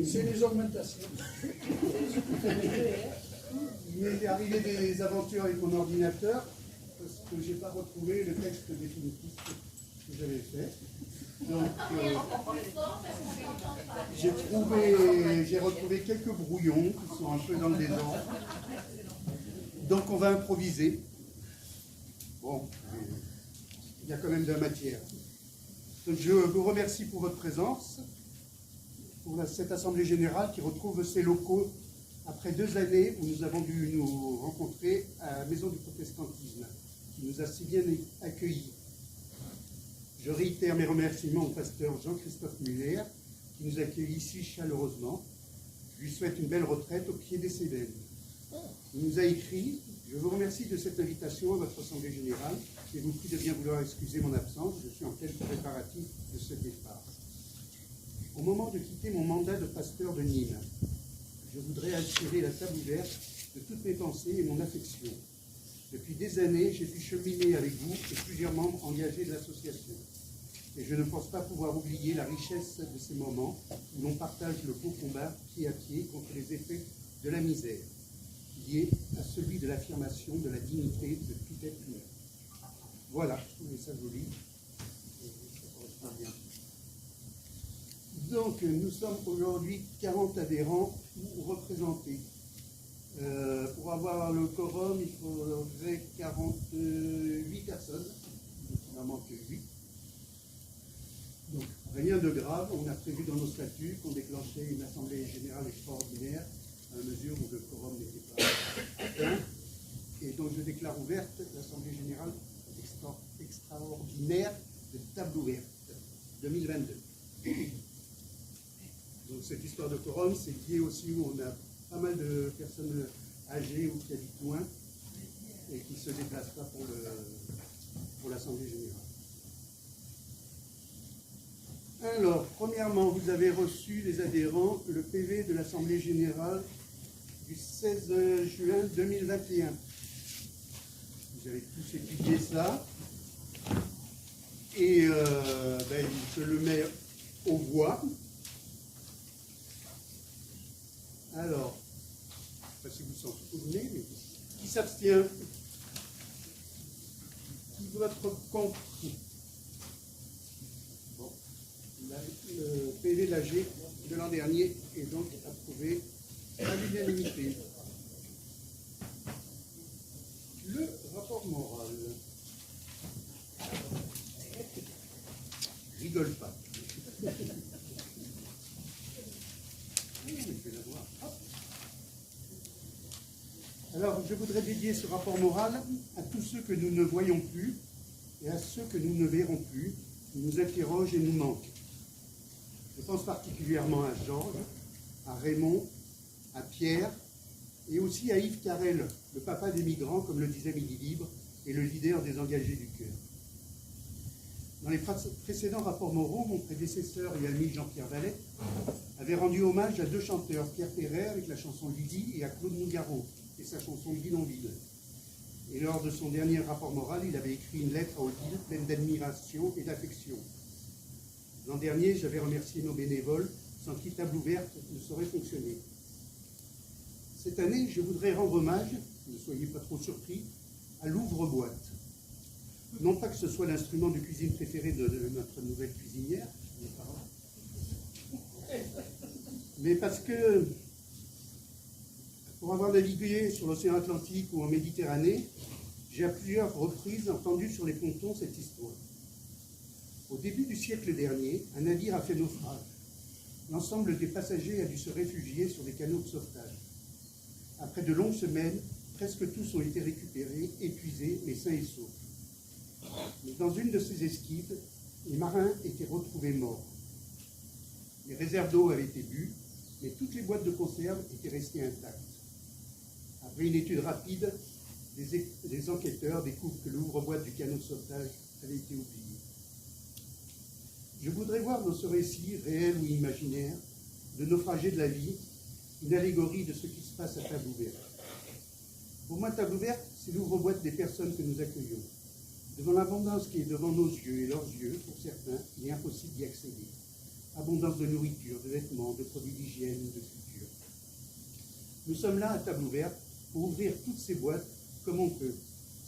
C'est les augmentations. Il m'est arrivé des aventures avec mon ordinateur, parce que je n'ai pas retrouvé le texte définitif que j'avais fait. Donc, j'ai retrouvé quelques brouillons qui sont un peu dans le désordre. Donc on va improviser. Bon, il y a quand même de la matière. Donc je vous remercie pour votre présence, pour cette Assemblée Générale qui retrouve ses locaux après 2 années où nous avons dû nous rencontrer à la Maison du Protestantisme, qui nous a si bien accueillis. Je réitère mes remerciements au pasteur Jean-Christophe Muller, qui nous accueille ici chaleureusement. Je lui souhaite une belle retraite au pied des Cévennes. Il nous a écrit « Je vous remercie de cette invitation à votre Assemblée Générale et vous prie de bien vouloir excuser mon absence. Je suis en pleine préparatif de ce départ. Au moment de quitter mon mandat de pasteur de Nîmes, je voudrais assurer la table ouverte de toutes mes pensées et mon affection. Depuis des années, j'ai pu cheminer avec vous et plusieurs membres engagés de l'association. Et je ne pense pas pouvoir oublier la richesse de ces moments où l'on partage le beau combat pied à pied contre les effets de la misère, lié à celui de l'affirmation de la dignité de tout être humain. Voilà, je trouvais ça joli. Et ça correspond bien. Donc, nous sommes aujourd'hui 40 adhérents ou représentés. Pour avoir le quorum, il faudrait 48 personnes. Il en manque 8. Donc, rien de grave. On a prévu dans nos statuts qu'on déclenchait une assemblée générale extraordinaire à la mesure où le quorum n'était pas atteint. Et donc, je déclare ouverte l'assemblée générale extraordinaire de table ouverte 2022. Donc, cette histoire de quorum, c'est lié aussi où on a pas mal de personnes âgées ou qui habitent loin et qui ne se déplacent pas pour l'Assemblée générale. Alors, premièrement, vous avez reçu, les adhérents, le PV de l'Assemblée générale du 16 juin 2021. Vous avez tous étudié ça. Et je le mets aux voix. Alors, je ne sais pas si vous vous en souvenez, mais qui s'abstient? Qui vote contre? Bon, le PV de l'AG de l'an dernier est donc approuvé à l'unanimité. Le rapport moral. Rigole pas. Alors, je voudrais dédier ce rapport moral à tous ceux que nous ne voyons plus et à ceux que nous ne verrons plus, qui nous interrogent et nous manquent. Je pense particulièrement à Georges, à Raymond, à Pierre et aussi à Yves Carrel, le papa des migrants, comme le disait Midi Libre, et le leader des engagés du cœur. Dans les précédents rapports moraux, mon prédécesseur et ami Jean-Pierre Vallet avait rendu hommage à 2 chanteurs, Pierre Perret avec la chanson Lydie et à Claude Nougaro et sa chanson Bidonville. Et lors de son dernier rapport moral, il avait écrit une lettre à Odile pleine d'admiration et d'affection. L'an dernier, j'avais remercié nos bénévoles, sans qui table ouverte ne saurait fonctionner. Cette année, je voudrais rendre hommage, ne soyez pas trop surpris, à l'ouvre-boîte. Non pas que ce soit l'instrument de cuisine préféré de notre nouvelle cuisinière, mais parce que, pour avoir navigué sur l'océan Atlantique ou en Méditerranée, j'ai à plusieurs reprises entendu sur les pontons cette histoire. Au début du siècle dernier, un navire a fait naufrage. L'ensemble des passagers a dû se réfugier sur des canots de sauvetage. Après de longues semaines, presque tous ont été récupérés, épuisés, mais sains et saufs. Mais dans une de ces esquives, les marins étaient retrouvés morts. Les réserves d'eau avaient été bues, mais toutes les boîtes de conserve étaient restées intactes. Après une étude rapide, les enquêteurs découvrent que l'ouvre-boîte du canot de sauvetage avait été oublié. Je voudrais voir dans ce récit, réel ou imaginaire, de naufragés de la vie, une allégorie de ce qui se passe à table ouverte. Pour moi, table ouverte, c'est l'ouvre-boîte des personnes que nous accueillons. Devant l'abondance qui est devant nos yeux et leurs yeux, pour certains, il est impossible d'y accéder. abondance de nourriture, de vêtements, de produits d'hygiène, de culture. Nous sommes là à table ouverte pour ouvrir toutes ces boîtes comme on peut.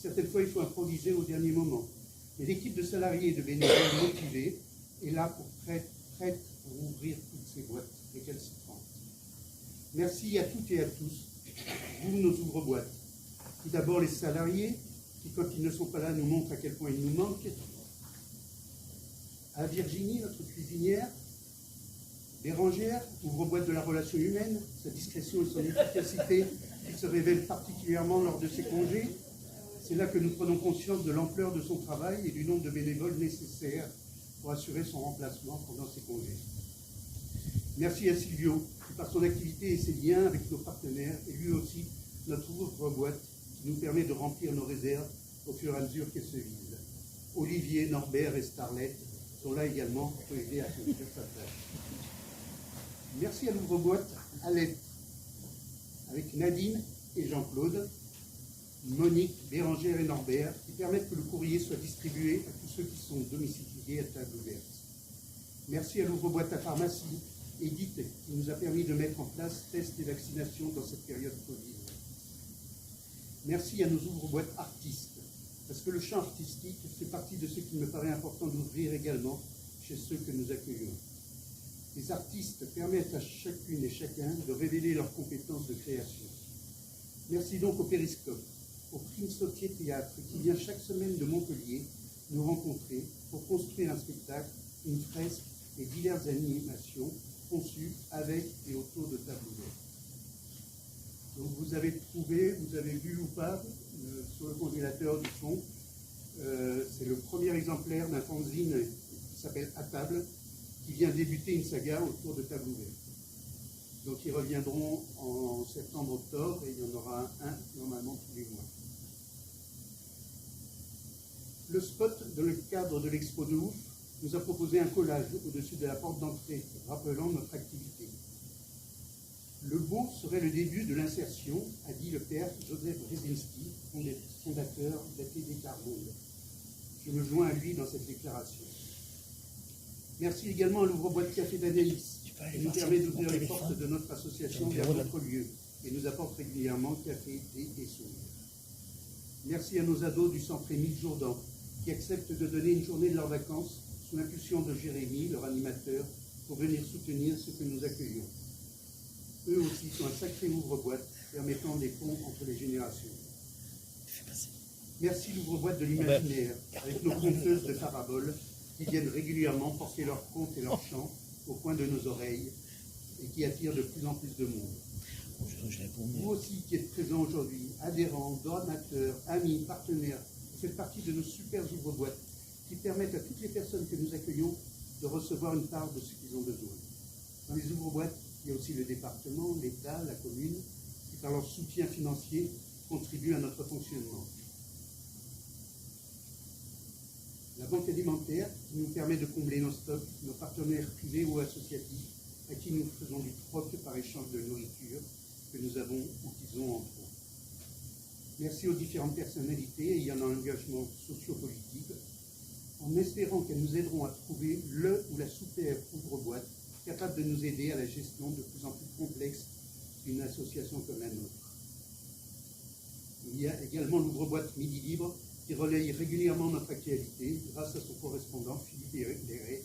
Certaines fois, il faut improviser au dernier moment. Mais l'équipe de salariés et de bénévoles motivés est là prête pour ouvrir toutes ces boîtes et qu'elles se rendent. Merci à toutes et à tous, vous, nos ouvre-boîtes. Tout d'abord, les salariés, qui, quand ils ne sont pas là, nous montrent à quel point ils nous manquent. À Virginie, notre cuisinière, Bérangère, ouvre-boîte de la relation humaine, sa discrétion et son efficacité qui se révèlent particulièrement lors de ses congés. C'est là que nous prenons conscience de l'ampleur de son travail et du nombre de bénévoles nécessaires pour assurer son remplacement pendant ses congés. Merci à Silvio, qui par son activité et ses liens avec nos partenaires est lui aussi notre ouvre-boîte qui nous permet de remplir nos réserves au fur et à mesure qu'elles se vident. Olivier, Norbert et Starlet sont là également pour aider à accomplir sa tâche. Merci à l'ouvre-boîte Alette, avec Nadine et Jean-Claude, Monique, Bérangère et Norbert, qui permettent que le courrier soit distribué à tous ceux qui sont domiciliés à table ouverte. Merci à l'ouvre-boîte à pharmacie, Edith, qui nous a permis de mettre en place tests et vaccinations dans cette période Covid. Merci à nos ouvre-boîtes artistes, parce que le champ artistique fait partie de ce qu'il me paraît important d'ouvrir également chez ceux que nous accueillons. Les artistes permettent à chacune et chacun de révéler leurs compétences de création. Merci donc au Périscope, au Prime Sautier Théâtre, qui vient chaque semaine de Montpellier nous rencontrer pour construire un spectacle, une fresque et diverses animations conçues avec et autour de tables ouvertes. Donc vous avez trouvé, vous avez vu ou pas, sur le congélateur du fond, c'est le premier exemplaire d'un fanzine qui s'appelle À table, qui vient débuter une saga autour de tables ouvertes. Donc ils reviendront en septembre-octobre et il y en aura un normalement tous les mois. Le spot, dans le cadre de l'Expo de Ouf, nous a proposé un collage au-dessus de la porte d'entrée, rappelant notre activité. Le beau serait le début de l'insertion, a dit le père Joseph Brzezinski, fondateur d'ATD Carmonde. Je me joins à lui dans cette déclaration. Merci également à l'ouvre-boîte Café d'Anaïs, qui nous permet d'ouvrir les portes de notre association vers d'autres lieux et nous apporte régulièrement café, thé et sourires. Merci à nos ados du centre Émile Jourdan, qui acceptent de donner une journée de leurs vacances sous l'impulsion de Jérémy, leur animateur, pour venir soutenir ceux que nous accueillons. Eux aussi sont un sacré ouvre-boîte permettant des ponts entre les générations. Merci l'ouvre-boîte de l'imaginaire, avec nos conteuses de paraboles qui viennent régulièrement porter leurs contes et leurs chants au coin de nos oreilles et qui attirent de plus en plus de monde. Vous aussi qui êtes présents aujourd'hui, adhérents, donateurs, amis, partenaires, vous faites partie de nos super ouvre-boîtes qui permettent à toutes les personnes que nous accueillons de recevoir une part de ce qu'ils ont besoin. Dans les ouvre-boîtes, il y a aussi le département, l'État, la commune, qui par leur soutien financier contribuent à notre fonctionnement. La banque alimentaire qui nous permet de combler nos stocks, nos partenaires privés ou associatifs à qui nous faisons du troc par échange de nourriture que nous avons ou qu'ils ont en trop. Merci aux différentes personnalités ayant un engagement socio-politique, en espérant qu'elles nous aideront à trouver le ou la super ouvre-boîte capable de nous aider à la gestion de plus en plus complexe d'une association comme la nôtre. Il y a également l'ouvre-boîte Midi Libre qui relaye régulièrement notre actualité grâce à son correspondant Philippe Léret,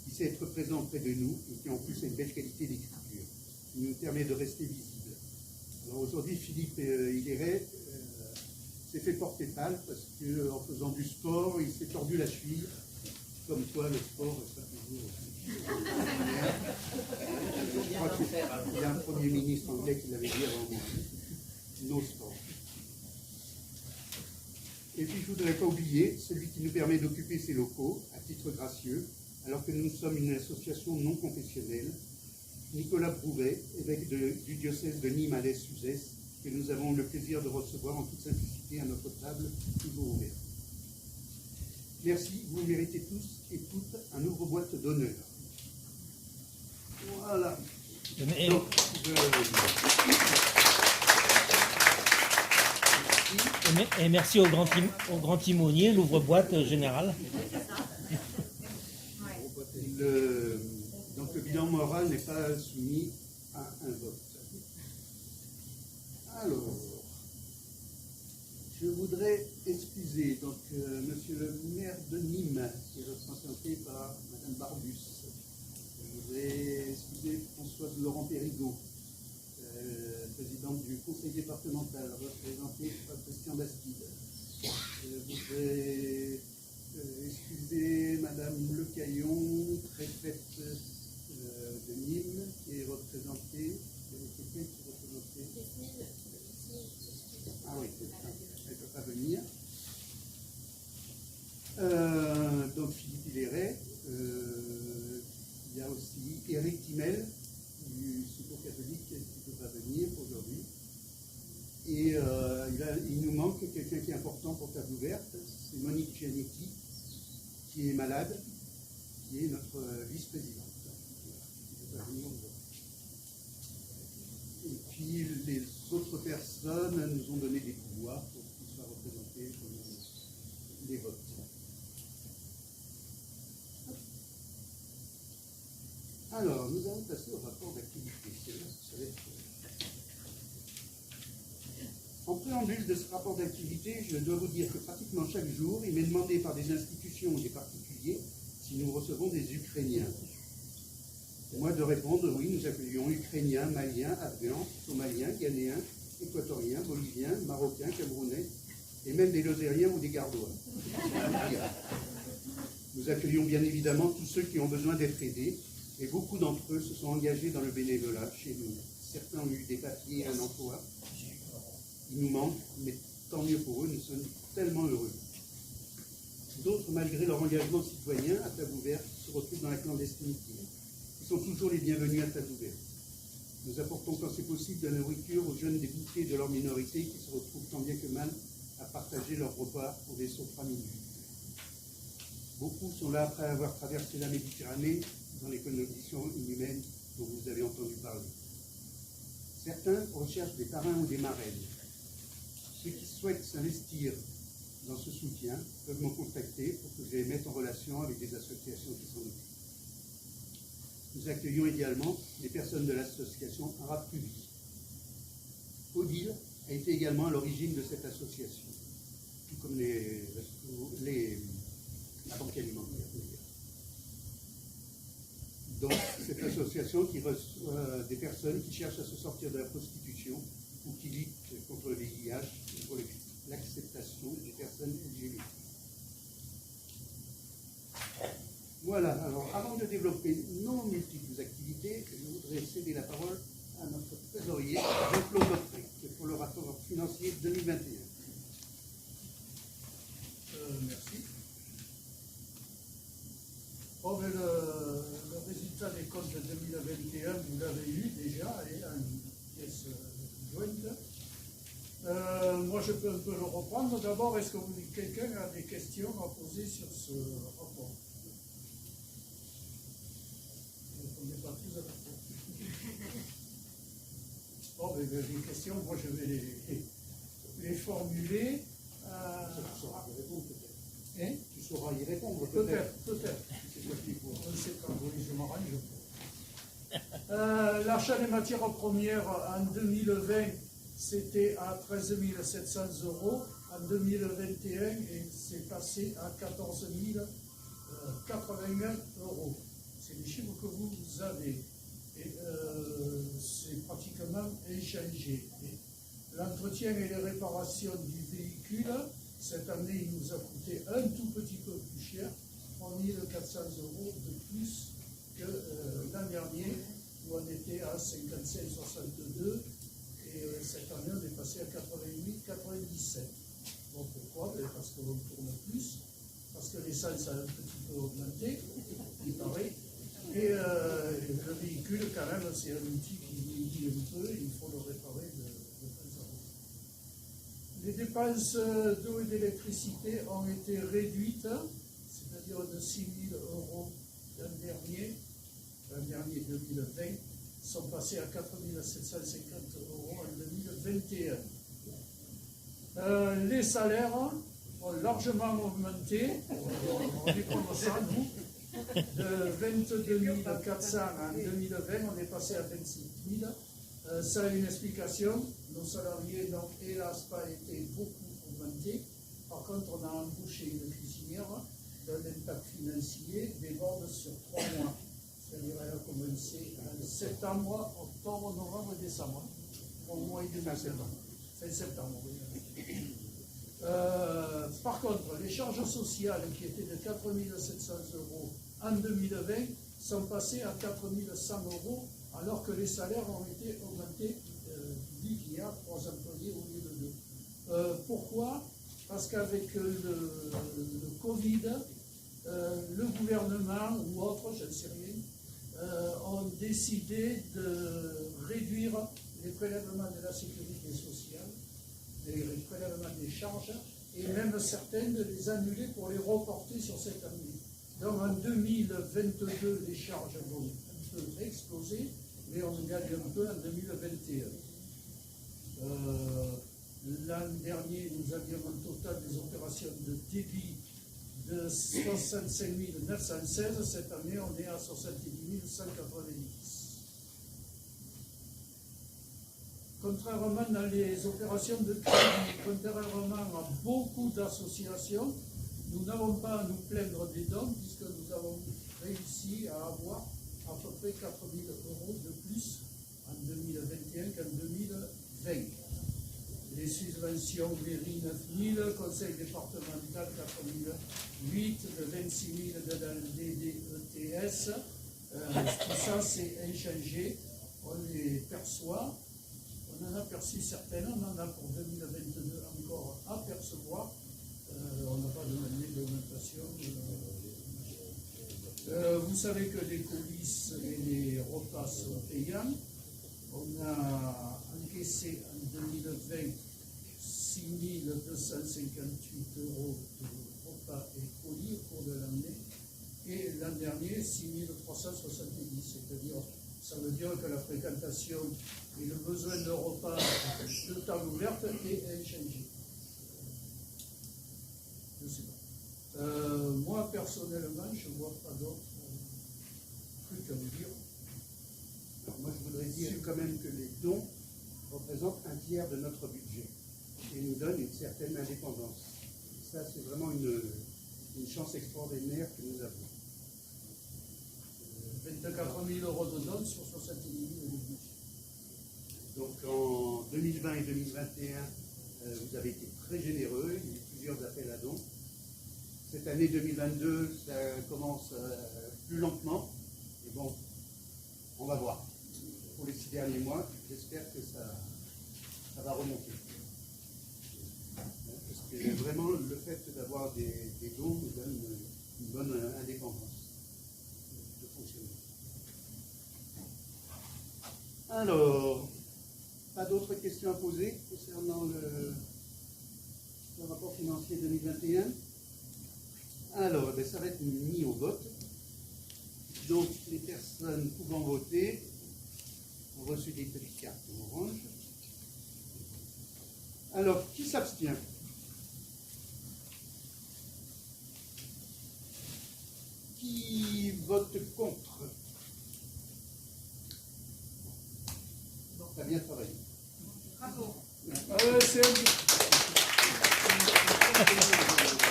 qui sait être présent auprès de nous et qui en plus a une belle qualité d'écriture, qui nous permet de rester visible. Alors aujourd'hui, Philippe Léret s'est fait porter pâle parce qu'en faisant du sport, il s'est tordu la cheville. Comme quoi, le sport, ça toujours. Je crois qu'il y a un Premier ministre anglais qui l'avait dit avant moi. No sport. Et puis je ne voudrais pas oublier celui qui nous permet d'occuper ces locaux à titre gracieux, alors que nous sommes une association non confessionnelle, Nicolas Brouvet, évêque du diocèse de Nîmes-Alès-Suzès, que nous avons le plaisir de recevoir en toute simplicité à notre table toujours ouverte. Merci, vous méritez tous et toutes un ouvre-boîte d'honneur. Voilà. Donc, et merci au grand timonier, l'ouvre-boîte général. moral n'est pas soumis à un vote. Alors, je voudrais excuser donc monsieur le maire de Nîmes, qui est représenté par madame Barbus. Je voudrais excuser Françoise Laurent Périgot, présidente du conseil départemental, représentée par Christian Bastide. Je voudrais excuser madame Le Caillon, préfète de Nîmes, qui est représentée. Quelqu'un qui est représenté. Ah oui, elle ne peut pas venir. Donc Philippe Hilléret, il y a aussi Éric Timel du Secours catholique qui ne peut pas venir aujourd'hui. Et il nous manque quelqu'un qui est important pour Table Ouverte, c'est Monique Giannetti, qui est malade, qui est notre vice-présidente. Qui ne peut pas venir aujourd'hui. Et puis les autres personnes nous ont donné des pouvoirs pour qu'ils soient représentés dans les votes. Alors, nous allons passer au rapport d'activité. En préambule de ce rapport d'activité, je dois vous dire que pratiquement chaque jour, il m'est demandé par des institutions ou des particuliers si nous recevons des Ukrainiens. Et moi de répondre, oui, nous accueillons Ukrainiens, Maliens, Afghans, Somaliens, Ghanéens, Équatoriens, Boliviens, Marocains, Camerounais, et même des Lozériens ou des Gardois. Nous accueillons bien évidemment tous ceux qui ont besoin d'être aidés, et beaucoup d'entre eux se sont engagés dans le bénévolat chez nous. Certains ont eu des papiers et un emploi. Ils nous manquent, mais tant mieux pour eux, nous sommes tellement heureux. D'autres, malgré leur engagement citoyen à Table Ouverte, se retrouvent dans la clandestinité. Ils sont toujours les bienvenus à Table Ouverte. Nous apportons quand c'est possible de la nourriture aux jeunes déboutés de leur minorité qui se retrouvent tant bien que mal à partager leur repas au vaisseau framinique. Beaucoup sont là après avoir traversé la Méditerranée dans les conditions inhumaines dont vous avez entendu parler. Certains recherchent des parrains ou des marraines. Ceux qui souhaitent s'investir dans ce soutien peuvent me contacter pour que je les mette en relation avec des associations qui s'en occupent. Nous accueillons également les personnes de l'association Arabe Public. Odile a été également à l'origine de cette association, tout comme la banque alimentaire. Donc, cette association qui reçoit des personnes qui cherchent à se sortir de la prostitution ou qui luttent contre le VIH et pour l'acceptation des personnes LGBT. Voilà, alors avant de développer nos multiples activités, je voudrais céder la parole à notre trésorier, Jean-Claude Autrec, pour le rapport financier 2021. Merci. Bon, mais le résultat des comptes de 2021, vous l'avez eu déjà, et une pièce jointe. Moi, je peux un peu le reprendre. D'abord, est-ce que quelqu'un a des questions à poser sur ce rapport? On n'est pas tous à la fois. Bon, mais les questions, moi, je vais les formuler. Tu sauras y répondre peut-être. Hein? Tu sauras y répondre Peut-être. C'est toi qui vois. On ne sait pas, oui, je m'arrange. L'achat des matières premières en 2020, c'était à 13 700 €. En 2021, et c'est passé à 14 081 €. C'est les chiffres que vous avez. Et c'est pratiquement inchangé. L'entretien et les réparations du véhicule, cette année, il nous a coûté un tout petit peu plus cher, 3 400 € de plus que l'an dernier, où on était à 55,62 €, et cette année, on est passé à 88,97 €. Bon, pourquoi? Parce qu'on tourne plus, parce que l'essence a un petit peu augmenté, il paraît, et le véhicule, quand même, c'est un outil qui vieillit un peu, il faut le réparer de temps en temps. Les dépenses d'eau et d'électricité ont été réduites, c'est-à-dire de 6 000 € l'an dernier 2020, sont passés à 4 750 € en 2021. Les salaires ont largement augmenté, on est comme ça, nous. De 22 400 en 2020, on est passé à 26 000. Ça a une explication. Nos salariés n'ont hélas pas été beaucoup augmentés. Par contre, on a embauché une cuisinière dont l'impact financier déborde sur 3 mois. C'est-à-dire qu'elle a commencé en septembre, octobre, novembre et décembre. 3 mois et demi. Fin septembre, oui. Par contre, les charges sociales qui étaient de 4 700 € en 2020 sont passées à 4 100 € alors que les salaires ont été augmentés, vu qu'il y a 3 employés au lieu de 2. Pourquoi? Parce qu'avec le Covid, le gouvernement ou autres, je ne sais rien, ont décidé de réduire les prélèvements de la sécurité sociale, les prélèvements des charges, et même certaines de les annuler pour les reporter sur cette année. Donc en 2022, les charges vont un peu exploser, mais on gagne un peu en 2021. L'an dernier, nous avions un total des opérations de débit de 65 916. Cette année, on est à 70 190. Contrairement dans les opérations de crédit, contrairement à beaucoup d'associations, nous n'avons pas à nous plaindre des dons puisque nous avons réussi à avoir à peu près 4 000 € de plus en 2021 qu'en 2020. Les subventions mairie 9 000, conseil départemental 4 008, de 26 000 de la DDETS. Tout ça, c'est inchangé. On les perçoit. On en a perçu certaines, on en a pour 2022 encore à percevoir. On n'a pas demandé d'augmentation. Vous savez que les coulisses et les repas sont payants. On a encaissé en 2020 6 258 € de repas et colis au cours de l'année. Et l'an dernier, 6 370. C'est-à-dire, ça veut dire que la fréquentation et le besoin de repas de table ouverte est inchangé. Je ne sais pas. Moi, personnellement, je ne vois pas d'autres trucs à vous dire. Alors moi, je voudrais dire quand même que les dons représentent un tiers de notre budget et nous donnent une certaine indépendance. Ça, c'est vraiment une chance extraordinaire que nous avons. 24 000 € de dons sur 70 000 de budget. Donc en 2020 et 2021, vous avez été très généreux, il y a eu plusieurs appels à dons. Cette année 2022, ça commence plus lentement. Et bon, on va voir. Pour les 6 derniers mois, j'espère que ça va remonter. Parce que vraiment, le fait d'avoir des dons nous donne une bonne indépendance de fonctionnement. Alors, pas d'autres questions à poser concernant le rapport financier 2021? Alors, ça va être mis au vote. Donc, les personnes pouvant voter ont reçu des petites cartes orange. Alors, qui s'abstient? Qui vote contre? T'as bien travaillé. Bravo.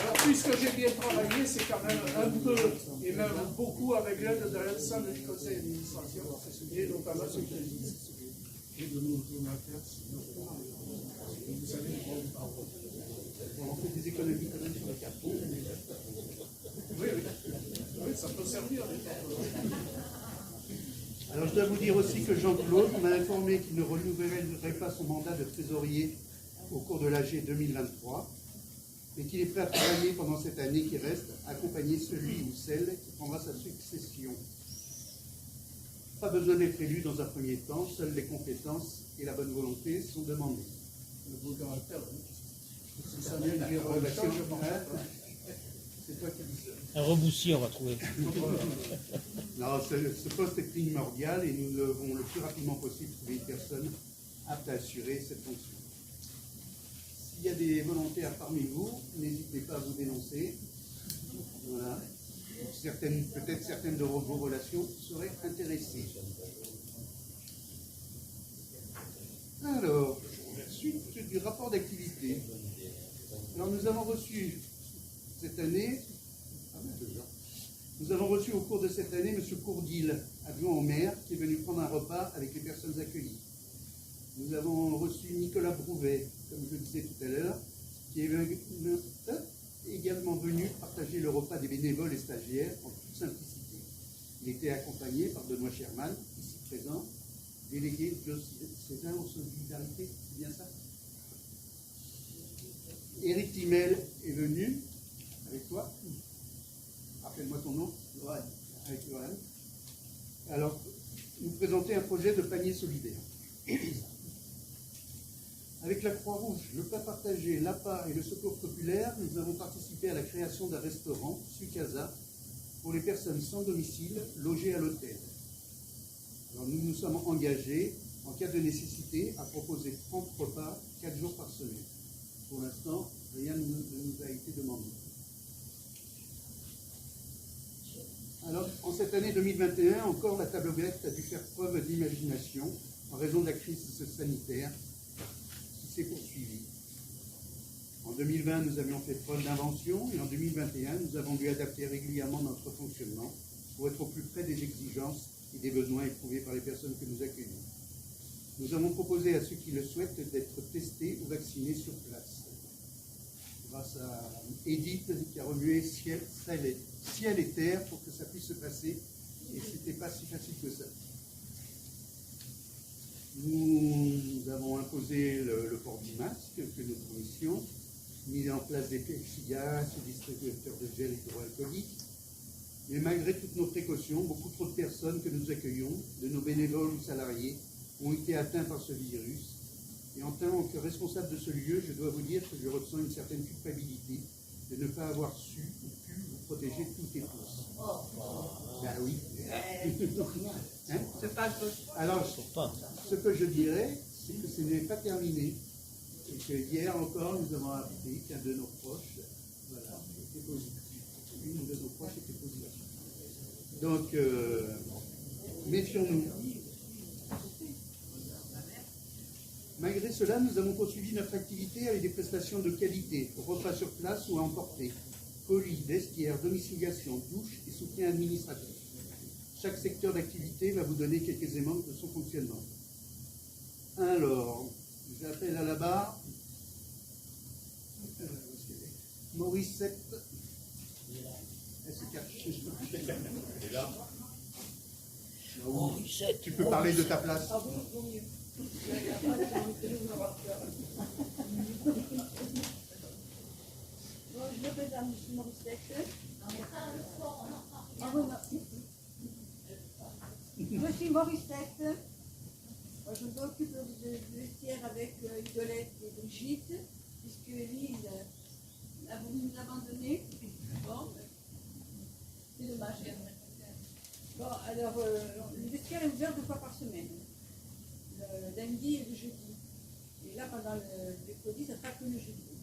Alors, puisque j'ai bien travaillé, c'est quand même un peu, et même beaucoup avec l'aide de l'ensemble du conseil d'administration, et notamment ce que je dis. Et de nos donateurs, vous savez, On fait des économies quand même sur le carton. oui, ça peut servir. Alors je dois vous dire aussi que Jean-Claude m'a informé qu'il ne renouvellerait pas son mandat de trésorier au cours de l'AG 2023, et qu'il est prêt à travailler pendant cette année qui reste, accompagner celui ou celle qui prendra sa succession. Pas besoin d'être élu dans un premier temps, seules les compétences et la bonne volonté sont demandées. Le beau caractère, si ça vient de relation, je m'en vais. C'est toi qui dis ça. Un reboussier, on va trouver. Non, ce poste est primordial et nous devons le plus rapidement possible trouver une personne apte à assurer cette fonction. S'il y a des volontaires parmi vous, n'hésitez pas à vous dénoncer. Voilà. Peut-être certaines de vos relations seraient intéressées. Alors, suite du rapport d'activité. Alors, nous avons reçu cette année, au cours de cette année M. Courdil, adjoint au maire, qui est venu prendre un repas avec les personnes accueillies. Nous avons reçu Nicolas Brouvet, comme je le disais tout à l'heure, qui est également venu partager le repas des bénévoles et stagiaires en toute simplicité. Il était accompagné par Benoît Sherman, ici présent, délégué de César en solidarité, c'est bien ça? Éric Timel est venu avec toi. Rappelle-moi ton nom. Johan. Avec Johan. Alors, nous présenter un projet de panier solidaire. Avec la Croix-Rouge, le Plat Partagé, l'APA et le Secours Populaire, nous avons participé à la création d'un restaurant, Sucasa, pour les personnes sans domicile logées à l'hôtel. Alors nous nous sommes engagés, en cas de nécessité, à proposer 30 repas 4 jours par semaine. Pour l'instant, rien ne nous a été demandé. Alors, en cette année 2021, encore la table ouverte a dû faire preuve d'imagination en raison de la crise sanitaire qui s'est poursuivie. En 2020, nous avions fait preuve d'invention et en 2021, nous avons dû adapter régulièrement notre fonctionnement pour être au plus près des exigences et des besoins éprouvés par les personnes que nous accueillons. Nous avons proposé à ceux qui le souhaitent d'être testés ou vaccinés sur place. Grâce à Edith qui a remué ciel et terre pour que ça puisse se passer, et ce n'était pas si facile que ça. Nous avons imposé le port du masque que nous fournissions, mis en place des plexiglas, des distributeurs de gel hydroalcoolique. Mais malgré toutes nos précautions, beaucoup trop de personnes que nous accueillons, de nos bénévoles ou salariés, ont été atteints par ce virus. Et en tant que responsable de ce lieu, je dois vous dire que je ressens une certaine culpabilité de ne pas avoir su ou pu vous protéger toutes et tous. Ben oui. Hein? Alors, ce que je dirais, c'est que ce n'est pas terminé. Et que hier encore, nous avons appris qu'un de nos proches, voilà, était positif. Une de nos proches était positive. Donc, méfions-nous. Malgré cela, nous avons poursuivi notre activité avec des prestations de qualité, repas sur place ou à emporter, colis, vestiaires, domiciliation, douche et soutien administratif. Chaque secteur d'activité va vous donner quelques éléments de son fonctionnement. Alors, j'appelle à la barre Morissette. Elle se cache. Elle est là. Morissette. Tu peux parler de ta place. Je me présente, je suis Morissette. Je suis Morissette. Je m'occupe du vestiaire avec Idolette et Brigitte, puisque Elise a voulu nous abandonner. Bon, c'est dommage. Bon, alors, le vestiaire est ouvert 2 fois par semaine, le lundi et le jeudi. Et là, pendant le mercredi, ça sera que le jeudi.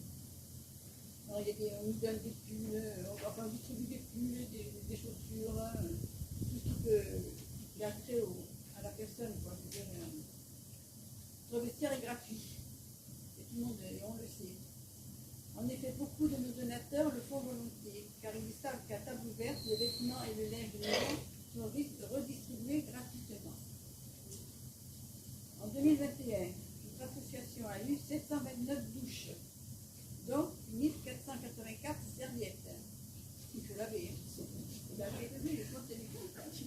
Alors, on nous donne des pulls, on distribue des pulls, des chaussures, tout ce qui peut faire trait à la personne. Quoi. Le vestiaire est gratuit. Et tout le monde, on le sait. En effet, beaucoup de nos donateurs le font volontiers, car ils savent qu'à table ouverte, les vêtements et le linge de maison sont redistribués gratuitement. En 2021, notre association a eu 729 douches, dont 1484 serviettes. Il faut laver. Il a fait lever, je compte les comptes.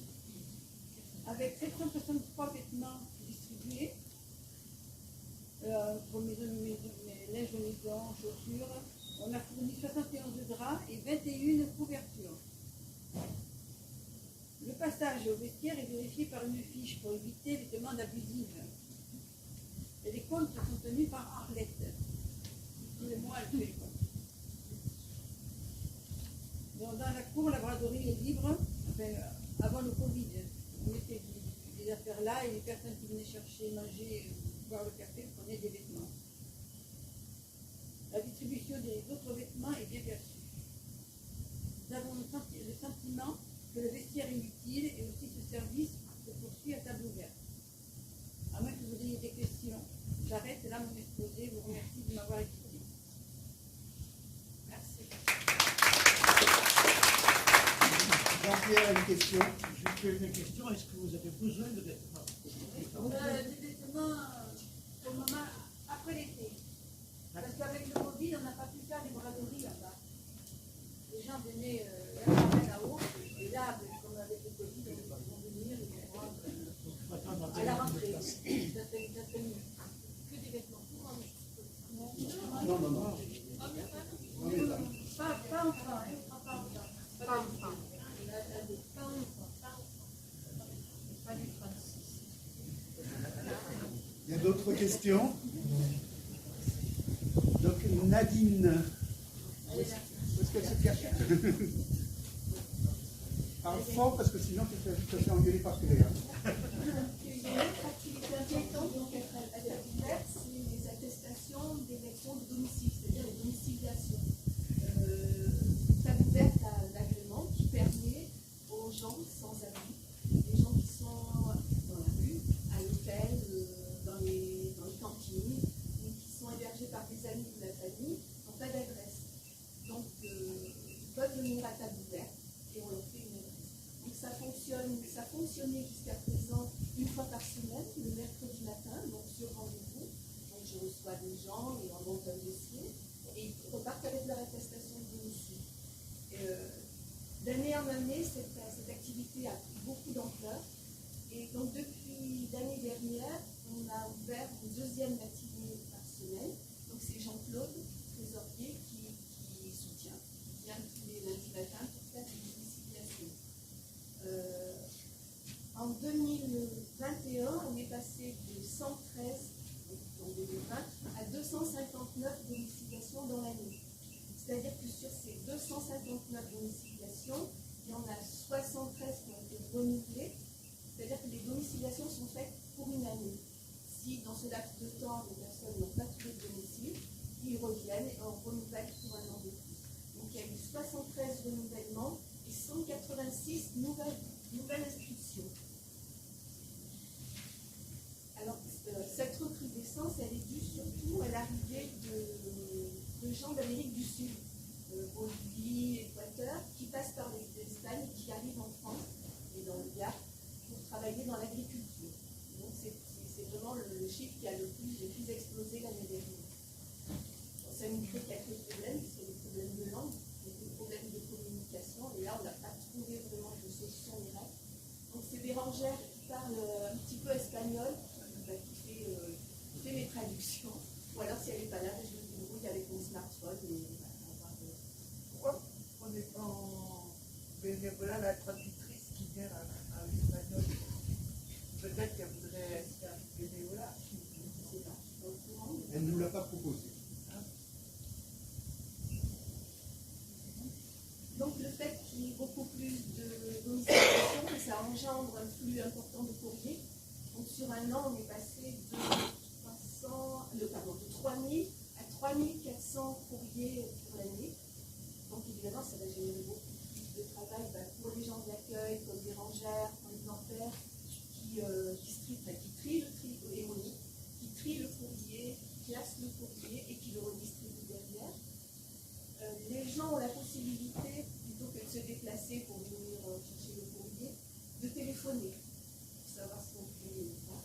Avec 763 vêtements distribués, pour mes linges de maison, chaussures, on a fourni 71 draps et 21 couvertures. Le passage au vestiaire est vérifié par une fiche pour éviter les demandes abusives. Et les comptes sont tenus par Arlette. Tous les mois, elle fait les comptes. Bon, dans la cour, la braderie est libre. Enfin, avant le Covid, on mettait des affaires là et les personnes qui venaient chercher, manger, boire le café prenaient des vêtements. La distribution des autres vêtements est bien perçue. nous avons le sentiment que le vestiaire est utile et aussi ce service se poursuit à table ouverte. À moins que vous ayez des questions, j'arrête là mon exposé. Je vous remercie de m'avoir écouté. Merci. Jean-Pierre a une question. Juste une question, est-ce que vous avez besoin de vêtements? Des vêtements pour le moment après l'été. Parce qu'avec le Covid, on n'a pas pu faire les braderies là-bas. Les gens venaient là-haut, et là, comme avec le Covid, ils vont venir, ils vont prendre à la rentrée. Ça fait mieux. Que des vêtements pour hommes. Non. Pas enfant, hein. Pas enfant. Pas enfant. Pas du 36. Il y a d'autres questions? Donc Nadine, où est-ce qu'elle se cache? Parle fort parce que sinon tu te fais engueuler par Claire. Il y a une autre activité importante donc à la ouverte, c'est les attestations d'élection de domicile, c'est-à-dire les domiciliations. Table ouverte à l'agrément qui permet aux gens sans abri, les gens qui sont dans la rue, à l'hôtel, dans les cantines, ou qui sont hébergés par des amis ou la famille, n'ont pas d'adresse. Donc ils peuvent venir à table ouverte et on leur fait une adresse. Donc ça fonctionnait jusqu'à présent une fois par semaine, le mercredi matin, donc sur rendez-vous. Donc je reçois des gens et on monte un dossier et ils repartent avec leur attestation de domicile. D'année en année, cette activité a pris beaucoup d'ampleur. Et donc depuis l'année dernière, on a ouvert une deuxième matinée par semaine. Donc c'est Jean-Claude, trésorier, qui soutient, qui vient tous les lundis matins pour faire des domiciliations. En 2021, on est passé de 113, en 2020, à 259 domiciliations dans l'année. C'est-à-dire que sur ces 259 domiciliations, il y en a 73 qui ont été renouvelées. C'est-à-dire que les domiciliations sont faites pour une année. Si dans ce laps de temps, les personnes n'ont pas trouvé de domicile, ils reviennent et on renouvelle pour un an de plus. Donc il y a eu 73 renouvellements et 186 nouvelles inscriptions. Alors, cette recrudescence, elle est due surtout à l'arrivée de gens d'Amérique du Sud, Bolivie, Équateur, qui passent par l'Espagne et qui arrivent en France et dans le Gard pour travailler dans l'agriculture. Donc, c'est vraiment le chiffre qui a le plus explosé l'année dernière. Ça nous crée quelques problèmes, c'est des problèmes de langue, des problèmes de communication, et là, on n'a pas trouvé vraiment de solution miracle. Donc, c'est Bérangère qui parle un petit peu espagnol, qui fait mes traductions, ou alors si elle n'est pas là, je me débrouille avec mon smartphone. Pourquoi on est en bénévolat la traductrice qui vient à l'espagnol? Peut-être qu'elle voudrait faire bénévolat. Elle ne nous l'a pas proposé. Donc le fait qu'il y ait beaucoup plus de domiciliation, ça engendre un flux important de courrier. Donc sur un an, on est passé de 3 000 à 3 400 courriers pour l'année. Donc évidemment, ça va générer beaucoup plus de travail pour les gens de l'accueil, comme Bérangère, comme Norbert, qui trient le courrier, qui classent le courrier et qui le redistribuent derrière. Les gens ont la possibilité, plutôt que de se déplacer pour venir chercher le courrier, de téléphoner pour savoir si on fait ou pas.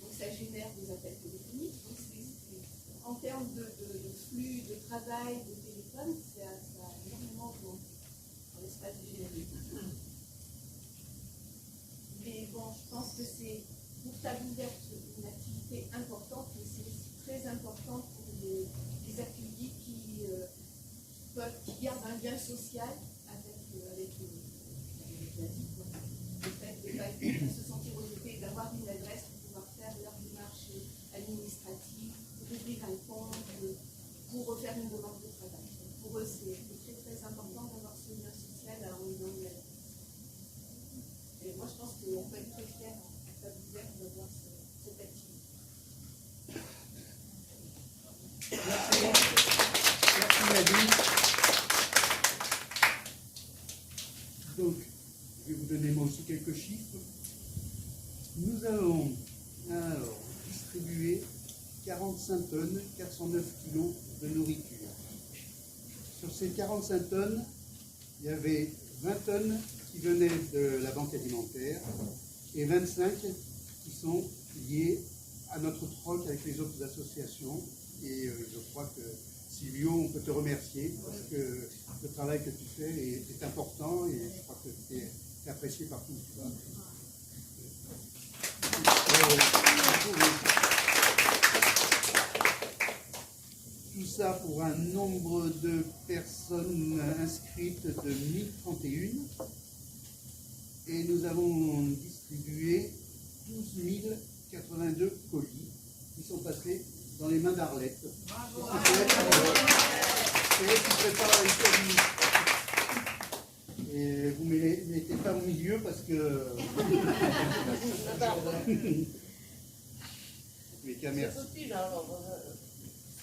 Donc ça génère des appels téléphoniques. Donc en termes de flux de travail, de téléphone, ça a énormément augmenté dans l'espace de généralité. Mais bon, je pense que c'est pour table ouverte une activité importante, mais c'est aussi très important pour les accueillis qui gardent un lien social avec la vie. Le fait de ne pas se sentir rejeté, d'avoir une adresse pour pouvoir faire leur démarche administrative, pour ouvrir un compte, pour refaire une demande de travail. Donc pour eux, c'est très très important d'avoir ce lien social en ayant une adresse. Et moi, je pense qu'on peut être très fiers à table ouverte d'avoir cette activité. Merci Nadine. Nous allons alors distribuer 45 tonnes, 409 kilos de nourriture. Sur ces 45 tonnes, il y avait 20 tonnes qui venaient de la banque alimentaire et 25 qui sont liées à notre troc avec les autres associations. Et je crois que Silvio, on peut te remercier parce que le travail que tu fais est important et je crois que tu es apprécié partout où tu vas. Tout ça pour un nombre de personnes inscrites de 1031 et nous avons distribué 12 082 colis qui sont passés dans les mains d'Arlette. Bravo. C'est elle qui prépare les colis. Et vous ne les mettez pas au milieu parce que... Mais qu'à merci. C'est petit, là, alors.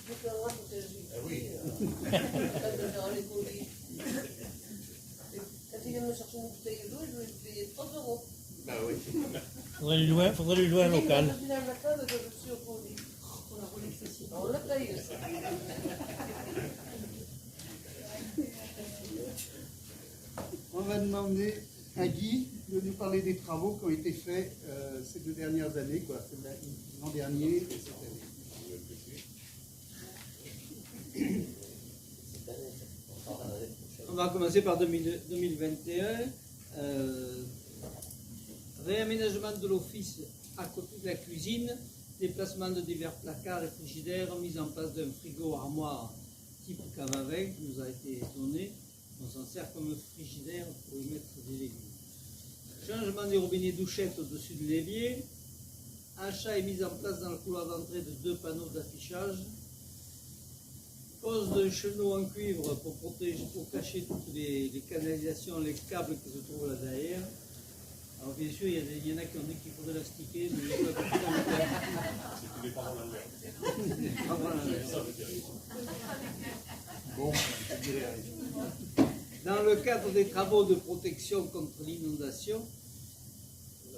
Je peux avoir pour tes Ah oui. les colis. Quand il vient me chercher une bouteille d'eau, je vais lui payer 30 €. Bah oui. Faudrait lui louer un local. Je viens à la table, je suis au colis. On le paye aussi. On va demander à Guy de nous parler des travaux qui ont été faits ces 2 dernières années, quoi. L'an dernier et cette année. On va commencer par 2021. Réaménagement de l'office à côté de la cuisine, déplacement de divers placards et frigidaires, mise en place d'un frigo armoire type cave à vin qui nous a été donné. On s'en sert comme frigidaire pour y mettre des légumes. Changement des robinets douchettes au-dessus de l'évier. Achat et mise en place dans le couloir d'entrée de 2 panneaux d'affichage. Pose de chenaux en cuivre pour protéger, pour cacher toutes les canalisations, les câbles qui se trouvent là derrière. Alors bien sûr, il y en a qui ont dit qu'il faudrait l'astiquer, mais il n'y a pas beaucoup dans le cas. C'est des parents l'envers. Bon, je dirais rien. Dans le cadre des travaux de protection contre l'inondation,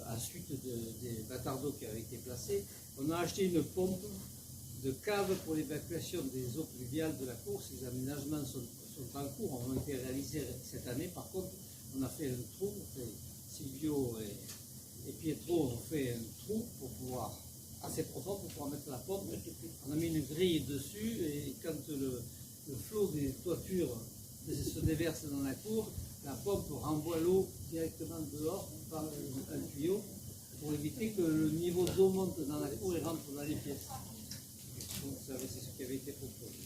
à suite des bâtards d'eau qui avaient été placés, on a acheté une pompe de cave pour l'évacuation des eaux pluviales de la cour. Ces aménagements sont en cours, ont été réalisés cette année. Par contre, on a fait un trou, Silvio et Pietro ont fait un trou pour pouvoir, assez profond pour pouvoir mettre la pompe. On a mis une grille dessus et quand le flot des toitures se déverse dans la cour, la pompe renvoie l'eau directement dehors par un tuyau pour éviter que le niveau d'eau monte dans la cour et rentre dans les pièces. Donc c'est ce qui avait été proposé.